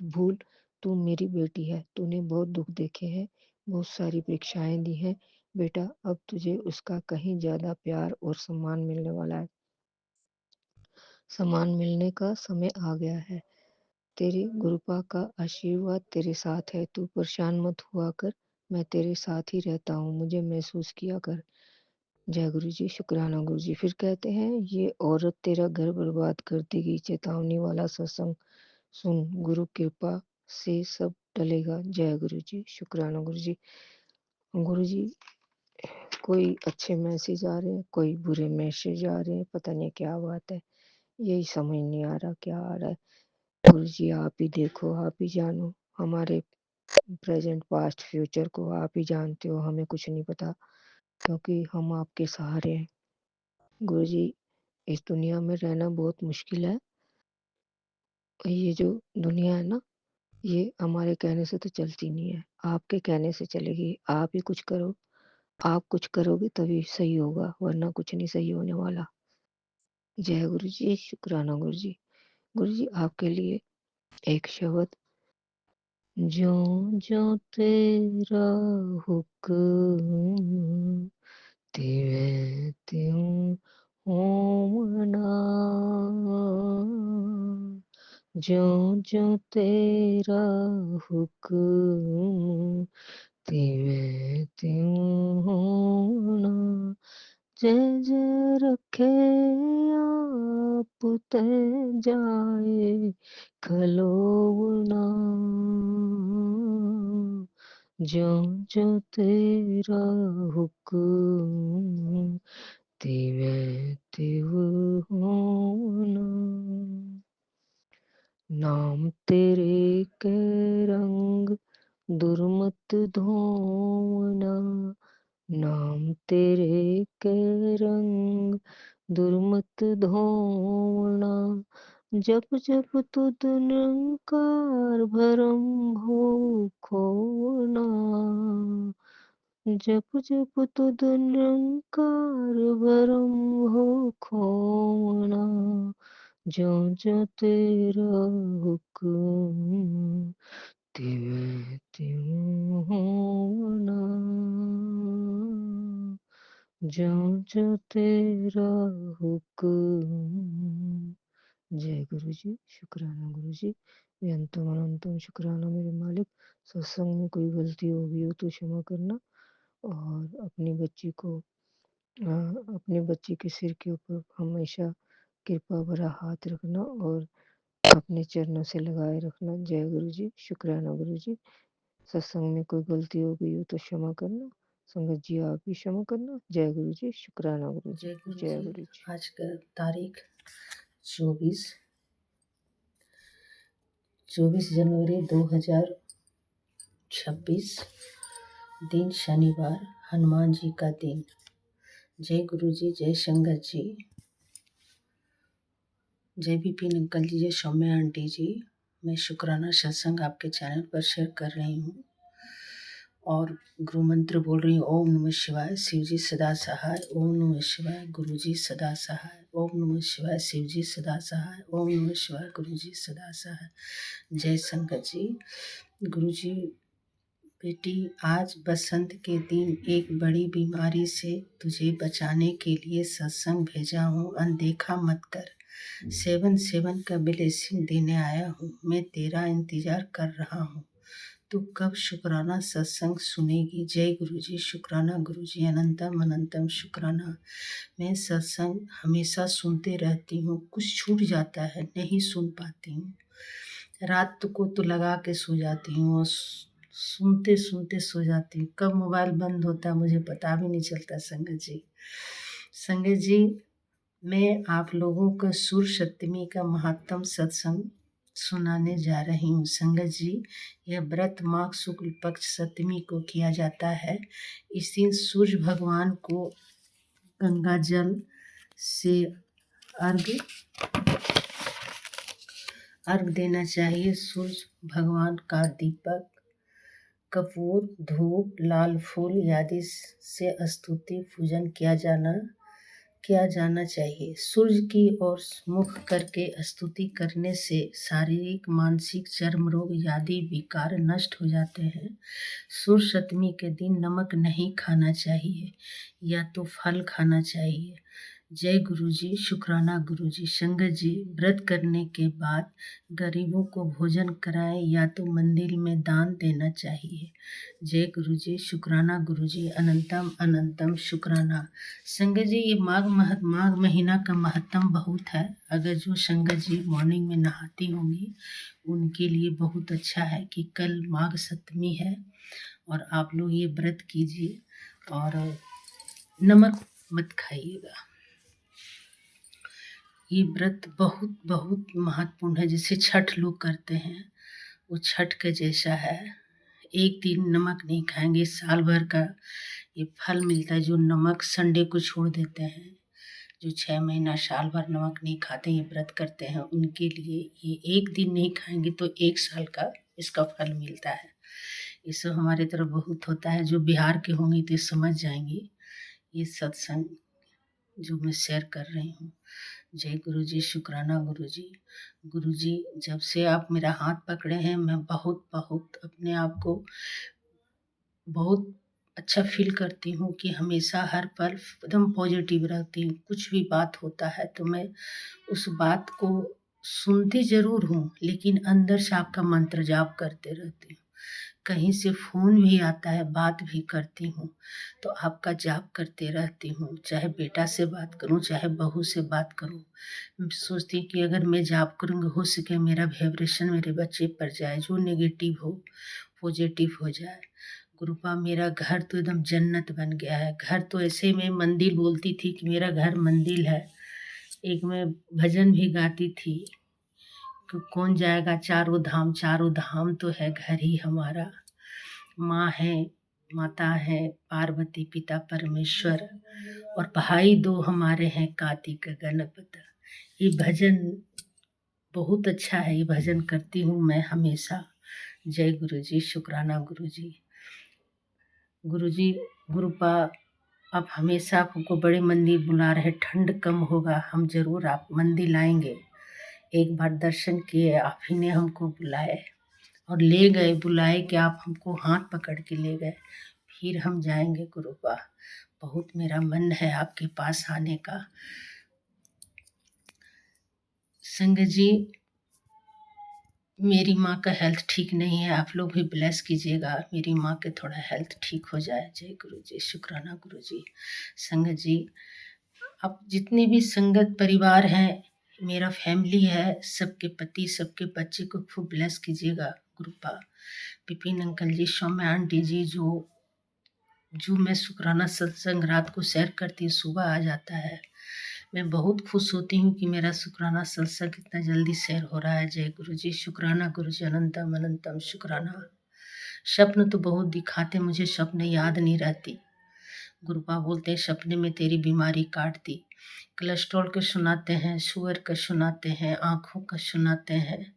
भूल, तू मेरी बेटी है, तूने बहुत दुख देखे हैं, बहुत सारी परीक्षाएं दी हैं। बेटा, अब तुझे उसका कहीं ज्यादा प्यार और सम्मान मिलने वाला है। सम्मान मिलने का समय आ गया है। तेरे गुरुपा का आशीर्वाद तेरे साथ है, तू परेशान मत हुआ कर, मैं तेरे साथ ही रहता हूँ, मुझे महसूस किया कर। जय गुरु जी, शुक्राना गुरु जी। फिर कहते हैं, ये औरत तेरा घर बर्बाद कर देगी, चेतावनी वाला सत्संग सुन, गुरु कृपा से सब टलेगा। जय गुरु जी, शुक्राना गुरु जी। गुरु जी, कोई अच्छे मैसेज आ रहे हैं, कोई बुरे मैसेज आ रहे हैं, पता नहीं क्या बात है, यही समझ नहीं आ रहा क्या आ रहा है। गुरु जी, आप ही देखो, आप ही जानो, हमारे प्रेजेंट पास्ट फ्यूचर को आप ही जानते हो, हमें कुछ नहीं पता क्योंकि हम आपके सहारे हैं। गुरु जी, इस दुनिया में रहना बहुत मुश्किल है। ये जो दुनिया है ना, ये हमारे कहने से तो चलती नहीं है, आपके कहने से चलेगी। आप ही कुछ करो, आप कुछ करोगे तभी सही होगा, वरना कुछ नहीं सही होने वाला। जय गुरु जी, शुक्राना गुरु जी। गुरु जी, आपके लिए एक शब्द, ज्यों ज्यों तेरा हुक्म, त्यों त्यों होमना, ज्यों ज्यों तेरा हुक्म, त्यों त्यों होना। जय जय रखे आप तै जाए खलोना, ज्यों ज्यों तेरा हुक्म तिवै तिव होना। नाम तेरे के रंग दुर्मत धोना। नाम तेरे के रंग दुर्मत धोना। जप जप तुद निरंकार भरम हो खोना। जप जप तुद निरंकार भरम हो खोना। ज्यों ज्यों तेरा हुक्म तिवै त्यों होना। ज्यों ज्यों तेरा हुक्म। जय गुरु जी। शुक्राना गुरु जी। बेअंतम अनंतम शुक्राना मेरे मालिक। सत्संग में कोई गलती हो गई हो तो क्षमा करना। और अपनी बच्ची के सिर के ऊपर हमेशा कृपा भरा हाथ रखना और अपने चरणों से लगाए रखना। जय गुरु जी। शुक्राना गुरु जी। सत्संग में कोई गलती हो गई हो तो क्षमा करना। संगत जी आप भी क्षमा करना। जय गुरु जी। शुक्राना गुरु जी। जय गुरु जय जी। गुरु जी। आज का तारीख 24 जनवरी 2026, दिन शनिवार, हनुमान जी का दिन। जय गुरु जी। जय संगत जी। जय विपिन अंकल जी। जय सौम्या आंटी जी। मैं शुक्राना सत्संग आपके चैनल पर शेयर कर रही हूँ और गुरु मंत्र बोल रही हूँ। ओम नमः शिवाय, शिव जी सदा सहाय। ओम नमः शिवाय, गुरु जी सदा सहाय। ओम नमः शिवाय, शिव जी सदा सहाय। ओम नमः शिवाय, गुरु जी सदा सहाय। जय संगत जी। गुरु जी, बेटी आज बसंत के दिन एक बड़ी बीमारी से तुझे बचाने के लिए सत्संग भेजा हूँ। अनदेखा मत कर। 7 का ब्लेसिंग देने आया हूँ। मैं तेरा इंतजार कर रहा हूँ। तू कब शुक्राना सत्संग सुनेगी। जय गुरु जी। शुक्राना गुरु जी। अनंतम अनंतम शुक्राना। मैं सत्संग हमेशा सुनते रहती हूँ। कुछ छूट जाता है, नहीं सुन पाती हूँ। रात को तो लगा के सो जाती हूँ और सुनते सुनते सो जाती हूँ। कब मोबाइल बंद होता है मुझे पता भी नहीं चलता। संगत जी, संगत जी, मैं आप लोगों को सूर्य सप्तमी का महत्तम सत्संग सुनाने जा रही हूँ। संगत जी, यह व्रत माघ शुक्ल पक्ष सप्तमी को किया जाता है। इस दिन सूर्य भगवान को गंगा जल से अर्घ देना चाहिए। सूर्य भगवान का दीपक, कपूर, धूप, लाल फूल आदि से स्तुति पूजन किया जाना चाहिए। सूर्य की ओर मुख करके स्तुति करने से शारीरिक, मानसिक, चर्म रोग आदि विकार नष्ट हो जाते हैं। सूर्य सप्तमी के दिन नमक नहीं खाना चाहिए या तो फल खाना चाहिए। जय गुरु जी। शुक्राना गुरु जी। संगत जी, व्रत करने के बाद गरीबों को भोजन कराएं या तो मंदिर में दान देना चाहिए। जय गुरु जी। शुक्राना गुरु जी। अनंतम अनंतम शुक्राना। संगत जी, ये माघ महीना का महत्तम बहुत है। अगर जो संगत जी मॉर्निंग में नहाती होंगी उनके लिए बहुत अच्छा है कि कल माघ सप्तमी है और आप लोग ये व्रत कीजिए और नमक मत खाइएगा। ये व्रत बहुत बहुत महत्वपूर्ण है। जैसे छठ लोग करते हैं, वो छठ के जैसा है। एक दिन नमक नहीं खाएंगे, साल भर का ये फल मिलता है। जो नमक संडे को छोड़ देते हैं, जो 6 महीना साल भर नमक नहीं खाते, ये व्रत करते हैं, उनके लिए ये एक दिन नहीं खाएंगे तो 1 साल का इसका फल मिलता है। ये सब हमारे तरफ बहुत होता है। जो बिहार के होंगे तो समझ जाएंगे ये सत्संग जो मैं शेयर कर रही हूँ। जय गुरु जी। शुक्राना गुरु जी। गुरु जी, जब से आप मेरा हाथ पकड़े हैं मैं बहुत बहुत अपने आप को बहुत अच्छा फील करती हूँ कि हमेशा हर पल एकदम पॉजिटिव रहती हूँ। कुछ भी बात होता है तो मैं उस बात को सुनती ज़रूर हूँ, लेकिन अंदर से आपका मंत्र जाप करते रहती हूँ। कहीं से फ़ोन भी आता है, बात भी करती हूँ तो आपका जाप करते रहती हूँ। चाहे बेटा से बात करूँ, चाहे बहू से बात करूँ, मैं सोचती हूँ कि अगर मैं जाप करूँगी हो सके मेरा वाइब्रेशन मेरे बच्चे पर जाए, जो नेगेटिव हो पॉजिटिव हो जाए। गुरुपा मेरा घर तो एकदम जन्नत बन गया है। घर तो ऐसे में मंदिर बोलती थी कि मेरा घर मंदिर है। एक मैं भजन भी गाती थी कि कौन जाएगा चारों धाम तो है घर ही हमारा। माँ है, माता है पार्वती, पिता परमेश्वर, और भाई दो हमारे हैं कार्तिक गणपत। ये भजन बहुत अच्छा है, ये भजन करती हूँ मैं हमेशा। जय गुरु जी, शुक्राना गुरु जी। गुरु जी, गुरुपा आप हमेशा आपको बड़े मंदिर बुला रहे, ठंड कम होगा हम जरूर आप मंदिर लाएंगे। एक बार दर्शन किए, आप ही ने हमको बुलाए और ले गए, बुलाए कि आप हमको हाथ पकड़ के ले गए। फिर हम जाएंगे गुरुपा, बहुत मेरा मन है आपके पास आने का। संगत जी, मेरी माँ का हेल्थ ठीक नहीं है, आप लोग भी ब्लेस कीजिएगा मेरी माँ के थोड़ा हेल्थ ठीक हो जाए। जय गुरु जी, शुक्राना गुरु जी। संगत जी, अब जितने भी संगत परिवार हैं, मेरा फैमिली है, सबके पति सबके बच्चे को खूब ब्लेस कीजिएगा गुरुपा। विपिन अंकल जी, सौम्या आंटी जी, जो मैं शुक्राना सत्संग रात को शेयर करती हूँ, सुबह आ जाता है। मैं बहुत खुश होती हूँ कि मेरा शुक्राना सत्संग इतना जल्दी शेयर हो रहा है। जय गुरु जी, शुक्राना गुरु जी, अनंतम अनंतम शुक्राना। स्वप्न तो बहुत दिखाते, मुझे स्वप्न याद नहीं रहती। गुरुपा बोलते हैं सपने में तेरी बीमारी काट दी। कोलेस्ट्रॉल के सुनाते हैं, शुगर का सुनाते हैं, आँखों का सुनाते हैं,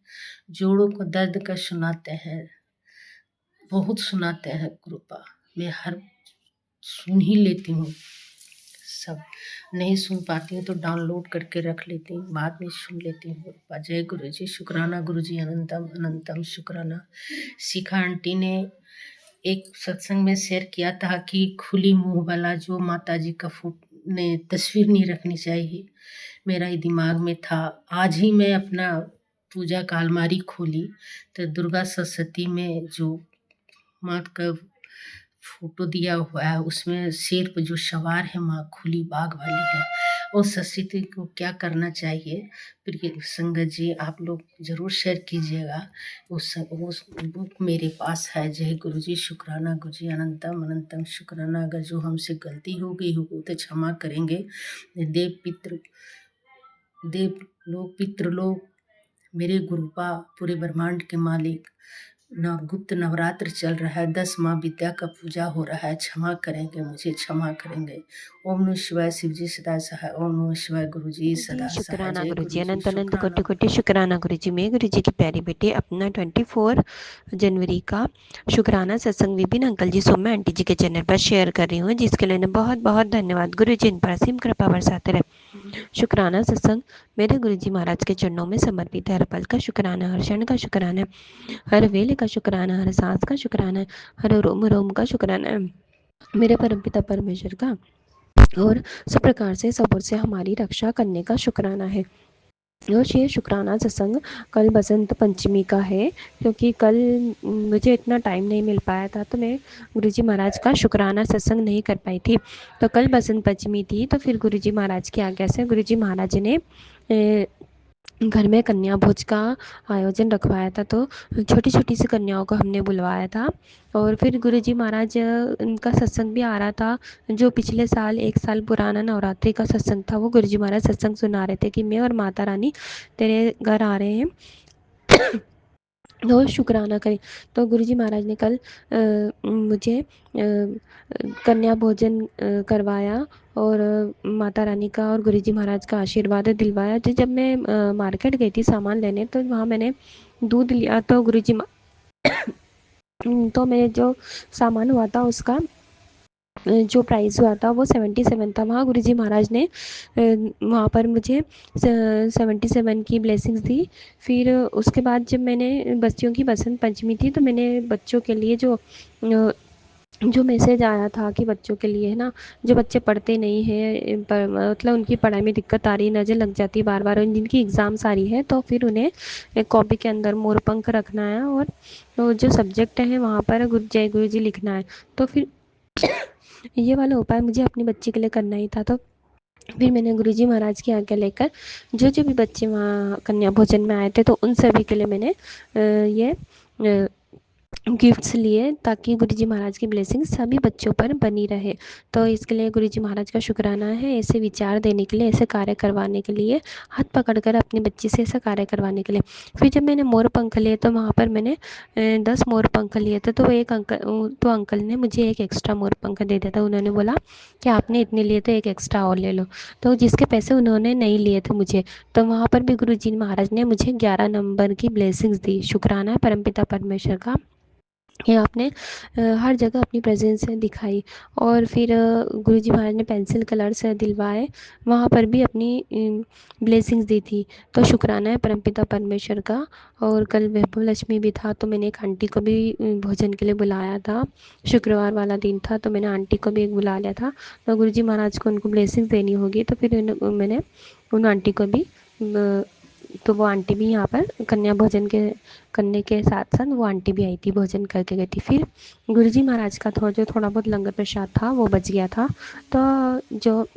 जोड़ों को दर्द का सुनाते हैं, बहुत सुनाते हैं गुरुपा। मैं हर सुन ही लेती हूँ, सब नहीं सुन पाती हूँ तो डाउनलोड करके रख लेती हूँ, बाद में सुन लेती हूँ गुरुपा। जय गुरु जी, शुक्राना गुरु जी, अनंतम अनंतम शुक्राना। शिखा आंटी ने एक सत्संग में शेयर किया था कि खुली मुंह वाला जो माता जी का ने तस्वीर नहीं रखनी चाहिए। मेरा ही दिमाग में था। आज ही मैं अपना पूजा का अलमारी खोली तो दुर्गा सरस्वती में जो माँ का फोटो दिया हुआ है, उसमें शेर पर जो सवार है माँ, खुली बाग वाली है। और सरस्वती को क्या करना चाहिए, प्रिय संगत जी आप लोग जरूर शेयर कीजिएगा। उस बुक मेरे पास है। जय गुरु जी, शुक्राना गुरु जी, अनंतम अनंतम शुक्राना। अगर जो हमसे गलती हो गई हो तो क्षमा करेंगे। देव लोग, पितृ लोग, मेरे गुरुपा, पूरे ब्रह्मांड के मालिक, गुप्त नवरात्र चल रहा है, 10 माँ विद्या का पूजा हो रहा है, क्षमा करेंगे, मुझे क्षमा करेंगे। ओम नमः शिवाय, शिव जी सदा सहाय। ओम नमः शिवाय, गुरु जी सदा सहाय। शुक्राना जय गुरु गुरु जी, जी, अनंत अनंत शुक्राना। कोटि कोटि शुक्राना गुरु जी। मैं गुरु जी की प्यारी बेटी अपना 24 जनवरी का शुक्राना सत्संग विपिन अंकल जी, सौम्या आंटी जी के चैनल पर शेयर कर रही हूँ, जिसके लिए बहुत बहुत धन्यवाद। गुरु जी इन पर असीम कृपा बरसाते रहे। शुक्राना सत्संग मेरे गुरु जी महाराज के चरणों में समर्पित है। हर पल का शुक्राना, हर क्षण का शुक्राना, हर वेले का शुक्राना, हर सांस का शुक्राना, हर रोम रोम का शुक्राना मेरे परमपिता परमेश्वर का, और सब प्रकार से सब ओर से हमारी रक्षा करने का शुक्राना है। और ये शुक्राना सत्संग कल बसंत पंचमी का है, क्योंकि कल मुझे इतना टाइम नहीं मिल पाया था तो मैं गुरुजी महाराज का शुक्राना सत्संग नहीं कर पाई थी। तो कल बसंत पंचमी थी, तो फिर गुरुजी महाराज की आज्ञा से गुरुजी महाराज ने घर में कन्या भोज का आयोजन रखवाया था। तो छोटी छोटी सी कन्याओं को हमने बुलवाया था। और फिर गुरुजी महाराज उनका सत्संग भी आ रहा था, जो पिछले साल 1 साल पुराना नवरात्रि का सत्संग था, वो गुरुजी महाराज सत्संग सुना रहे थे कि मैं और माता रानी तेरे घर आ रहे हैं तो शुक्राना करें। तो गुरुजी महाराज ने कल मुझे कन्या भोजन करवाया और माता रानी का और गुरुजी महाराज का आशीर्वाद दिलवाया। तो जब मैं मार्केट गई थी सामान लेने, तो वहाँ मैंने दूध लिया, तो तो मैंने जो सामान हुआ था उसका जो प्राइस हुआ था वो 77 था। वहाँ गुरुजी महाराज ने वहाँ पर मुझे 77 की ब्लेसिंग्स दी। फिर उसके बाद जब मैंने बच्चियों की बसंत पंचमी थी, तो मैंने बच्चों के लिए जो मैसेज आया था कि बच्चों के लिए है ना, जो बच्चे पढ़ते नहीं हैं, पर मतलब उनकी पढ़ाई में दिक्कत आ रही, नज़र लग जाती है बार बार, और जिनकी एग्ज़ाम्स आ रही है, तो फिर उन्हें एक कॉपी के अंदर मोरपंख रखना है और तो जो सब्जेक्ट है वहाँ पर जय गुरु जी लिखना है। तो फिर ये वाला उपाय मुझे अपनी बच्ची के लिए करना ही था। तो फिर मैंने गुरुजी महाराज की आज्ञा लेकर जो भी बच्चे वहाँ कन्या भोजन में आए थे, तो उन सभी के लिए मैंने ये गिफ्ट्स लिए ताकि गुरुजी महाराज की ब्लेसिंग सभी बच्चों पर बनी रहे। तो इसके लिए गुरुजी महाराज का शुक्राना है, ऐसे विचार देने के लिए, ऐसे कार्य करवाने के लिए, हाथ पकड़कर अपनी बच्ची से ऐसा कार्य करवाने के लिए। फिर जब मैंने मोर पंख लिए तो वहाँ पर मैंने 10 मोर पंख लिए थे, तो अंकल ने मुझे एक एक्स्ट्रा मोर पंख दे दिया था। उन्होंने बोला कि आपने इतने लिए तो एक एक्स्ट्रा और ले लो, तो जिसके पैसे उन्होंने नहीं लिए थे मुझे, तो वहाँ पर भी गुरुजी महाराज ने मुझे 11 नंबर की ब्लेसिंग्स दी। शुक्राना है परमपिता परमेश्वर का कि आपने हर जगह अपनी प्रेजेंस दिखाई। और फिर गुरुजी महाराज ने पेंसिल कलर से दिलवाए, वहाँ पर भी अपनी ब्लेसिंग्स दी थी। तो शुक्राना है परमपिता परमेश्वर का। और कल वैभव लक्ष्मी भी था, तो मैंने एक आंटी को भी भोजन के लिए बुलाया था। शुक्रवार वाला दिन था, तो मैंने आंटी को भी एक बुला लिया था। तो गुरुजी महाराज को उनको ब्लेसिंग्स देनी होगी, तो फिर मैंने उन आंटी को भी तो वो आंटी भी यहाँ पर कन्या भोजन के करने के साथ साथ वो आंटी भी आई थी, भोजन करके गई थी। फिर गुरुजी महाराज का थोड़ा बहुत लंगर प्रसाद था वो बच गया था। तो जो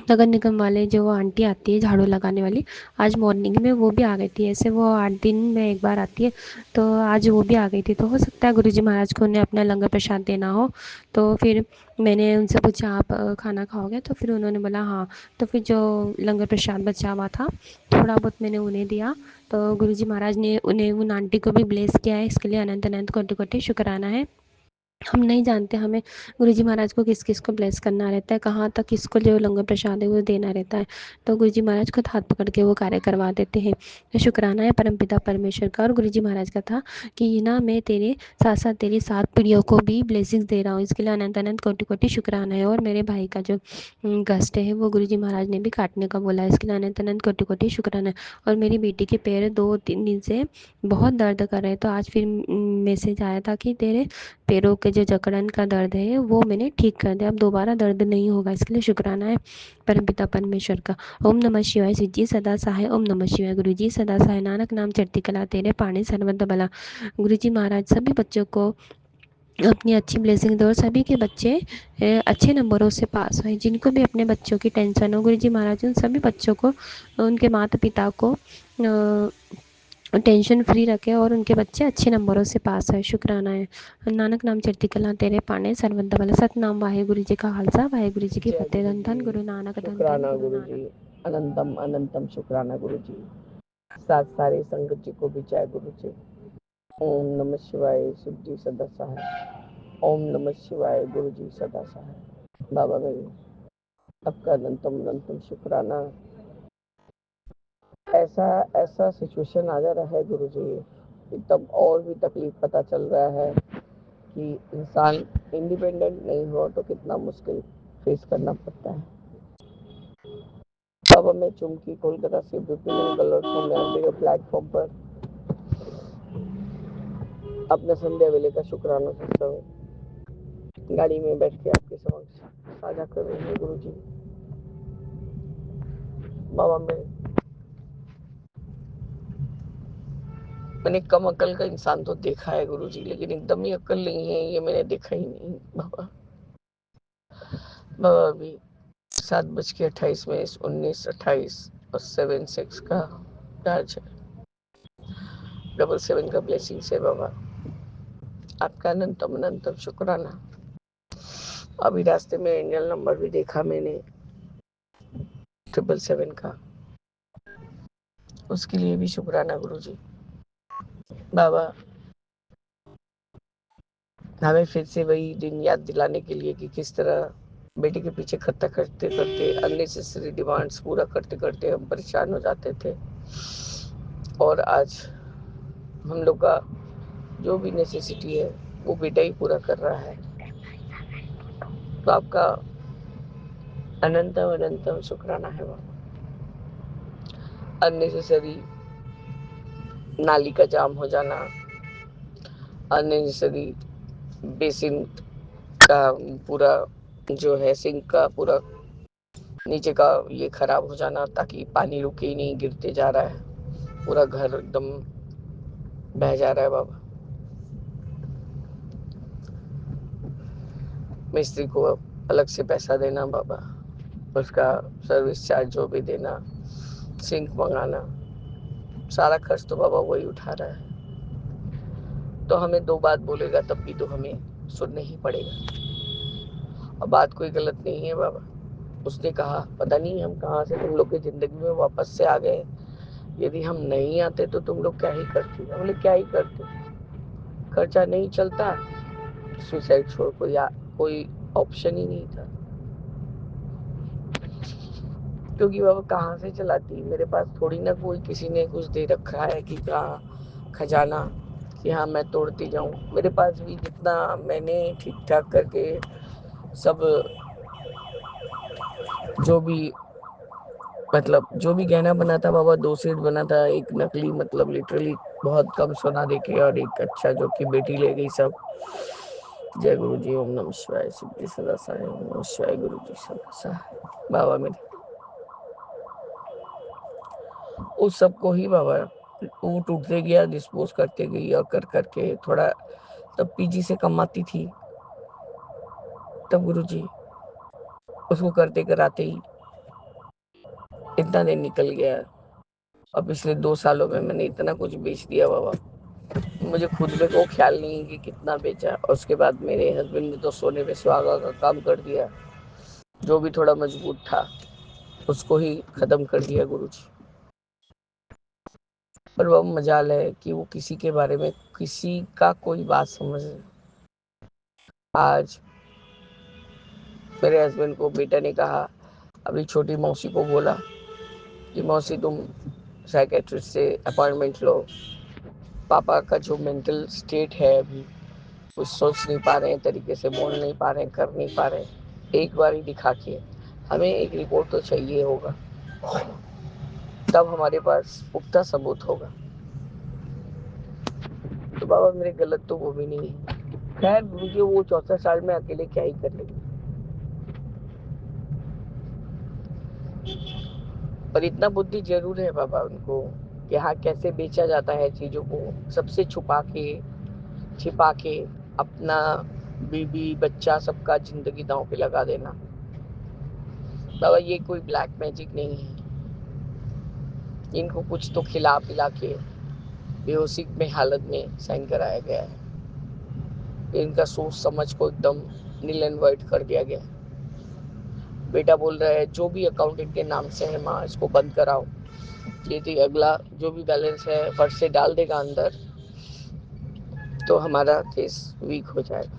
नगर निगम वाले जो वो आंटी आती है झाड़ू लगाने वाली, आज मॉर्निंग में वो भी आ गई थी। ऐसे वो 8 दिन में एक बार आती है, तो आज वो भी आ गई थी। तो हो सकता है गुरुजी महाराज को उन्हें अपना लंगर प्रसाद देना हो। तो फिर मैंने उनसे पूछा आप खाना खाओगे, तो फिर उन्होंने बोला हाँ। तो फिर जो लंगर प्रसाद बचा हुआ था थोड़ा बहुत मैंने उन्हें दिया। तो गुरुजी महाराज ने उन्हें उन आंटी को भी ब्लेस किया है, इसके लिए अनंत अनंत कोटि कोटि शुक्राना है। हम नहीं जानते हमें गुरुजी महाराज को किस किस को ब्लेस करना रहता है, कहाँ तक किसको जो लंगर प्रसाद है वो देना रहता है। तो गुरुजी महाराज खुद हाथ पकड़ के वो कार्य करवा देते हैं। तो शुक्राना है परमपिता परमेश्वर का। और गुरुजी महाराज का था कि ना मैं तेरे साथ साथ तेरी 7 पीढ़ियों को भी ब्लेसिंग्स दे रहा हूँ, इसके लिए अनंत अनंत कोटि कोटि शुक्राना है। और मेरे भाई का जो कष्ट है वो गुरुजी महाराज ने भी काटने का बोला है, इसके लिए अनंत अनंत कोटि कोटि शुक्राना है। और मेरी बेटी के पैर 2-3 दिन से बहुत दर्द कर रहे हैं, तो आज फिर मैसेज आया था कि तेरे पैरों के जो जकड़न का दर्द है वो मैंने ठीक कर दिया, अब दोबारा दर्द नहीं होगा, इसके लिए शुक्राना है परमपिता परमेश्वर का। ओम नमः शिवाय। सिद्धि सदा सहाय। ओम नमः शिवाय। गुरुजी सदा सहाय। नानक नाम चढ़ती कला तेरे पानी सर्वदा भला। गुरुजी महाराज सभी बच्चों को अपनी अच्छी ब्लेसिंग दो और सभी के बच्चे अच्छे नंबरों से पास हुए। जिनको भी अपने बच्चों की टेंशन हो, गुरुजी महाराज उन सभी बच्चों को, उनके माता पिता को टेंशन फ्री रखे और उनके बच्चे अच्छे नंबरों से पास है। शुक्राना है। नानक नाम चढ़ती कला तेरे पाने सर्वदा भला। सतनाम वाहेगुरु जी का खालसा वाहेगुरु जी की जय फतेह। गुरु धन धन जी। गुरु नानक, धन धन शुक्राना गुरु गुरु नानक। जी। अनंतम अनंतम शुक्राना गुरु जी। साथ सारे संगत जी को भी जय गुरु जी। ओम नमः शिवाय। सिद्धि सदा सहाय। ओम नमः शिवाय। गुरु जी सदा सहाय। बाबा मेरे आपका अनंतम अनंतम शुक्राना। ऐसा ऐसा सिचुएशन आ जा रहा है गुरु जी, तब और भी तकलीफ पता चल रहा है कि इंसान इंडिपेंडेंट नहीं हो तो कितना मुश्किल फेस करना पड़ता है। बाबा मैं चुमकी कोलकाता से विपिन कलर प्लेटफॉर्म पर अपने संध्या वेले का शुक्राना सत्संग गाड़ी में बैठ के आपके समक्ष साझा कर रहे हैं गुरु जी। बाबा मैंने कम अकल का इंसान तो देखा है गुरु जी, लेकिन एकदम ही अकल नहीं है ये मैंने देखा ही नहीं बाबा। बाबा अभी 7:28 में 19:28 और 7:6 का चार्ज है। 777 का ब्लेसिंग से बाबा आपका अनंतम अनंतम शुक्राना। अभी रास्ते में एंजल नंबर भी देखा मैंने 777 का, उसके लिए भी शुक्राना गुरु जी। बाबा हमें फिर से वही दिन याद दिलाने के लिए कि किस तरह बेटे के पीछे खर्चा करते करते अननेसेसरी डिमांड्स पूरा करते करते हम परेशान हो जाते थे, और आज हम लोग का जो भी नेसेसिटी है वो बेटा ही पूरा कर रहा है। तो आपका अनंतम अनंतम शुक्राना है बाबा। अननेसेसरी नाली का जाम हो जाना, अननेसेसरी बेसिन का पूरा जो है सिंक का पूरा नीचे का ये खराब हो जाना, ताकि पानी रुके ही नहीं, गिरते जा रहा है, पूरा घर एकदम बह जा रहा है बाबा। मिस्त्री को अलग से पैसा देना बाबा, उसका सर्विस चार्ज जो भी देना, सिंक मंगाना, सारा खर्च तो बाबा वही उठा रहा है। तो हमें 2 बात बोलेगा तब भी तो हमें सुनना ही पड़ेगा। और बात कोई गलत नहीं है बाबा। उसने कहा पता नहीं हम कहाँ से तुम लोग की जिंदगी में वापस से आ गए, यदि हम नहीं आते तो तुम लोग क्या ही करती। हम बोले क्या ही करते, खर्चा नहीं चलता, सुसाइड छोड़ कोई ऑप्शन ही नहीं था। क्योंकि बाबा कहाँ से चलाती, मेरे पास थोड़ी ना कोई किसी ने कुछ दे रखा है कि कहाँ खजाना कि हाँ मैं तोड़ती जाऊं। मेरे पास भी जितना मैंने ठीक ठाक करके सब जो भी मतलब जो भी गहना बना था बाबा, 2 सेट बना था, एक नकली मतलब लिटरली बहुत कम सोना देके, और एक अच्छा जो कि बेटी ले गई सब। जय गुरु जी, ओम नमः शिवाय, सिद्धि सदा साई, ओम नमः शिवाय, गुरु जी सदा साई। बाबा मेरे उस सबको ही बाबा वो टूटते गया, डिस्पोज करते गई, और कर करके थोड़ा तब पीजी से कमाती थी, तब गुरु जी उसको करते कराते ही इतना दिन निकल गया। और पिछले 2 सालों में मैंने इतना कुछ बेच दिया बाबा, मुझे खुद में को ख्याल नहीं कि कितना बेचा। और उसके बाद मेरे हस्बैंड ने तो सोने पे सुहागा का काम कर दिया, जो भी थोड़ा मजबूत था उसको ही खत्म कर दिया गुरु जी। पर वो मजाल है कि वो किसी के बारे में किसी का कोई बात समझ। आज मेरे हस्बैंड को बेटा ने कहा, अभी छोटी मौसी को बोला कि मौसी तुम साइकेट्रिस्ट से अपॉइंटमेंट लो, पापा का जो मेंटल स्टेट है अभी कुछ सोच नहीं पा रहे हैं, तरीके से बोल नहीं पा रहे हैं, कर नहीं पा रहे हैं, एक बार ही दिखा के हमें एक रिपोर्ट तो चाहिए होगा, तब हमारे पास पुख्ता सबूत होगा। तो बाबा मेरे गलत तो वो भी नहीं है। खैर मुझे वो 64 साल में अकेले क्या ही कर लेंगे, पर इतना बुद्धि जरूर है बाबा उनको कि हाँ कैसे बेचा जाता है चीजों को, सबसे छुपा के छिपा के अपना बीबी बच्चा सबका जिंदगी दांव पे लगा देना। बाबा ये कोई ब्लैक मैजिक नहीं है, इनको कुछ तो खिला पिला के बेहोशी में हालत में साइन कराया गया है, इनका सोच समझ को एकदम नील एंड वाइट कर दिया गया। बेटा बोल रहा है जो भी अकाउंट इनके नाम से है माँ इसको बंद कराओ, यदि अगला जो भी बैलेंस है फट से डाल देगा अंदर तो हमारा केस वीक हो जाएगा।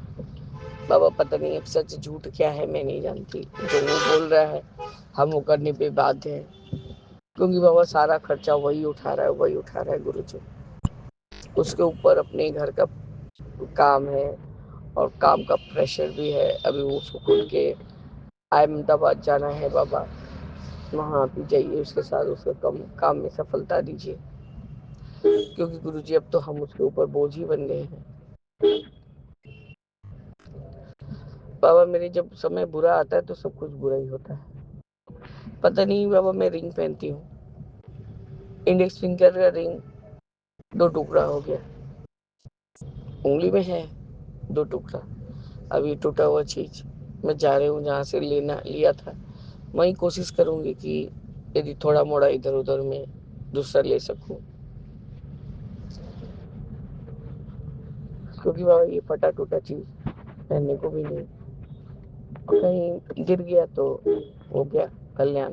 बाबा पता नहीं अब सच झूठ क्या है मैं नहीं जानती, जो वो बोल रहा है हम वो करने पे बाध्य हैं, क्योंकि बाबा सारा खर्चा वही उठा रहा है गुरु जी। उसके ऊपर अपने घर का काम है और काम का प्रेशर भी है। अभी वो उसको खुल के अहमदाबाद जाना है बाबा, वहाँ भी जाइए उसके साथ उसके काम में सफलता दीजिए, क्योंकि गुरुजी अब तो हम उसके ऊपर बोझ ही बन गए हैं। बाबा मेरे जब समय बुरा आता है तो सब कुछ बुरा ही होता है। पता नहीं बाबा मैं रिंग पहनती हूँ, इंडेक्स फिंगर का रिंग 2 टुकड़ा हो गया, उंगली में है 2 टुकड़ा। अब ये टूटा हुआ चीज मैं जा रही हूँ जहाँ से लिया था, वही कोशिश करूंगी कि यदि थोड़ा मोड़ा इधर उधर में दूसरा ले सकूं, क्योंकि बाबा ये फटा टूटा चीज पहनने को भी नहीं, कहीं गिर गया तो हो गया कल्याण।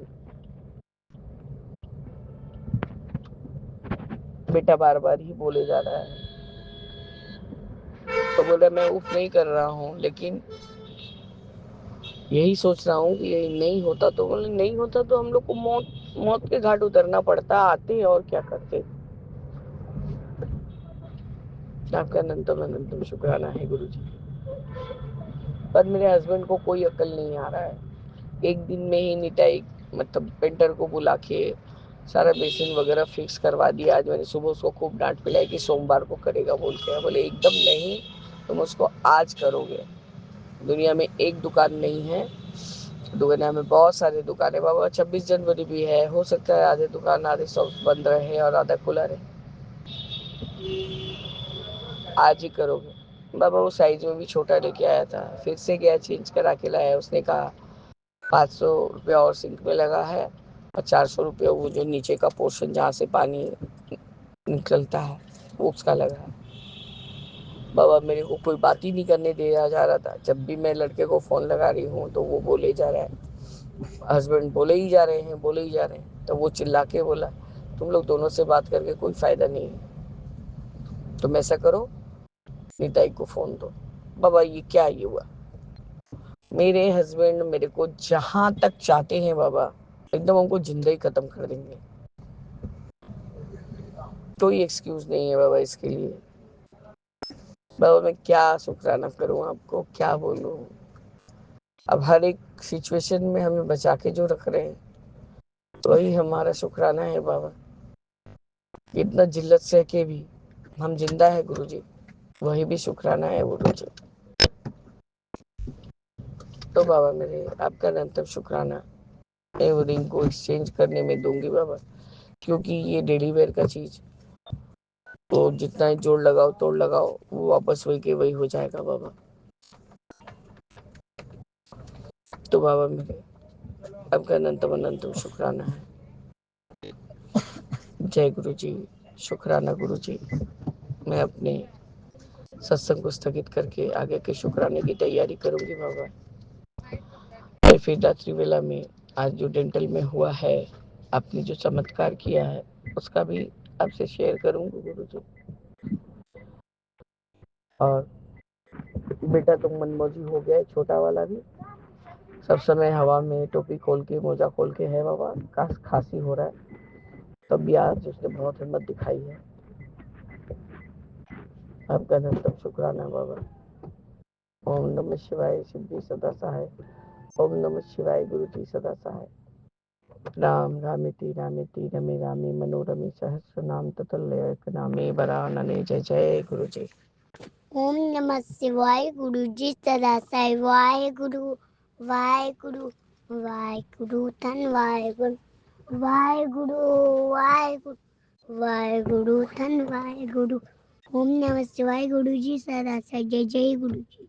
बेटा बार बार ही बोले जा रहा है, तो बोला मैं उफ नहीं कर रहा हूँ, लेकिन यही सोच रहा हूँ कि यही नहीं होता तो, बोले नहीं होता तो हम लोग को मौत के घाट उतरना पड़ता, आते और क्या करते। आपका अनंतम अनंतम शुक्राना है गुरु जी। पर मेरे हस्बैंड को कोई अकल नहीं आ रहा है, एक दिन में ही निटाई मतलब पेंटर को बुला के सारा बेसिन वगैरह फिक्स करवा दिया। आज मैंने सुबह उसको खूब डांट पिलाई कि सोमवार को करेगा बोल के, बोले एकदम नहीं, तुम उसको आज करोगे। दुनिया में एक दुकान नहीं है, दुनिया में बहुत सारी दुकानें बाबा, 26 जनवरी भी है, हो सकता है आधे दुकान आधे शॉप बंद रहे और आधा खुला रहे, आज ही करोगे। बाबा वो साइज में भी छोटा लेके आया था, फिर से गया चेंज करा के लाया, उसने कहा 500 रुपया और सिंक में लगा है और 400 रुपया वो जो नीचे का पोर्शन जहाँ से पानी निकलता है वो उसका लगा है। बाबा मेरे को कोई बात ही नहीं करने दिया जा रहा था। जब भी मैं लड़के को फ़ोन लगा रही हूँ तो वो बोले जा रहा है, हस्बैंड बोले ही जा रहे हैं, बोले ही जा रहे हैं। तो वो चिल्ला के बोला, तुम लोग दोनों से बात करके कोई फ़ायदा नहीं है, तुम ऐसा करो निताई को फ़ोन दो। बाबा ये क्या ये हुआ? मेरे हस्बैंड मेरे को जहाँ तक चाहते हैं बाबा, एकदम हमको जिंदा ही खत्म कर देंगे। कोई एक्सक्यूज नहीं है बाबा इसके लिए। बाबा मैं क्या शुक्राना करूं, आपको क्या बोलूं। अब हर एक सिचुएशन में हमें बचा के जो रख रहे हैं वही हमारा शुक्राना है बाबा। इतना जिल्लत सह के भी हम जिंदा है गुरुजी, वही भी शुक्राना है गुरुजी। तो बाबा मेरे आपका निरंतर शुक्राना मैं वो रिंग को एक्सचेंज करने में दूंगी बाबा, क्योंकि ये डेली वेयर का चीज तो जितना ही जोड़ लगाओ तोड़ लगाओ वो वापस वही के वही हो जाएगा बाबा। तो बाबा मेरे आपका अनंतम अनंतम शुक्राना है। जय गुरु जी, शुक्राना गुरु जी। मैं अपने सत्संग को स्थगित करके आगे के शुक्राने की तैयारी करूंगी बाबा। मैं फिर रात्रि वेला में आज जो डेंटल में हुआ है, आपने जो चमत्कार किया है उसका भी आपसे शेयर करूंगी गुरु जी। और बेटा तुम मनमौजी हो गया है, छोटा वाला भी सब समय हवा में टोपी खोल के मोजा खोल के है बाबा। खांसी हो रहा है तब भी आज उसने बहुत हिम्मत दिखाई है। आपका निरंतर शुक्राना बाबा। ओम नमः शिवाय, शिव जी सदा सहाय। ओम नमः शिवाय, गुरु जी सदा सहाय। राम रामेति रामेति रमे रामे मनोरमे सहस्र नाम ततुल्य एक नामे वरानने। जय जय गुरु जी। ओम नमः शिवाय, गुरु जी सदा सहाय। वाहेगुरु वाहेगुरु वाहेगुरु धन वाहेगुरु वाहेगुरु वाहेगुरु वाहेगुरु धन वाहेगुरु। ओम नमः शिवाय, गुरु जी सदा सहाय। जय जय गुरु जी।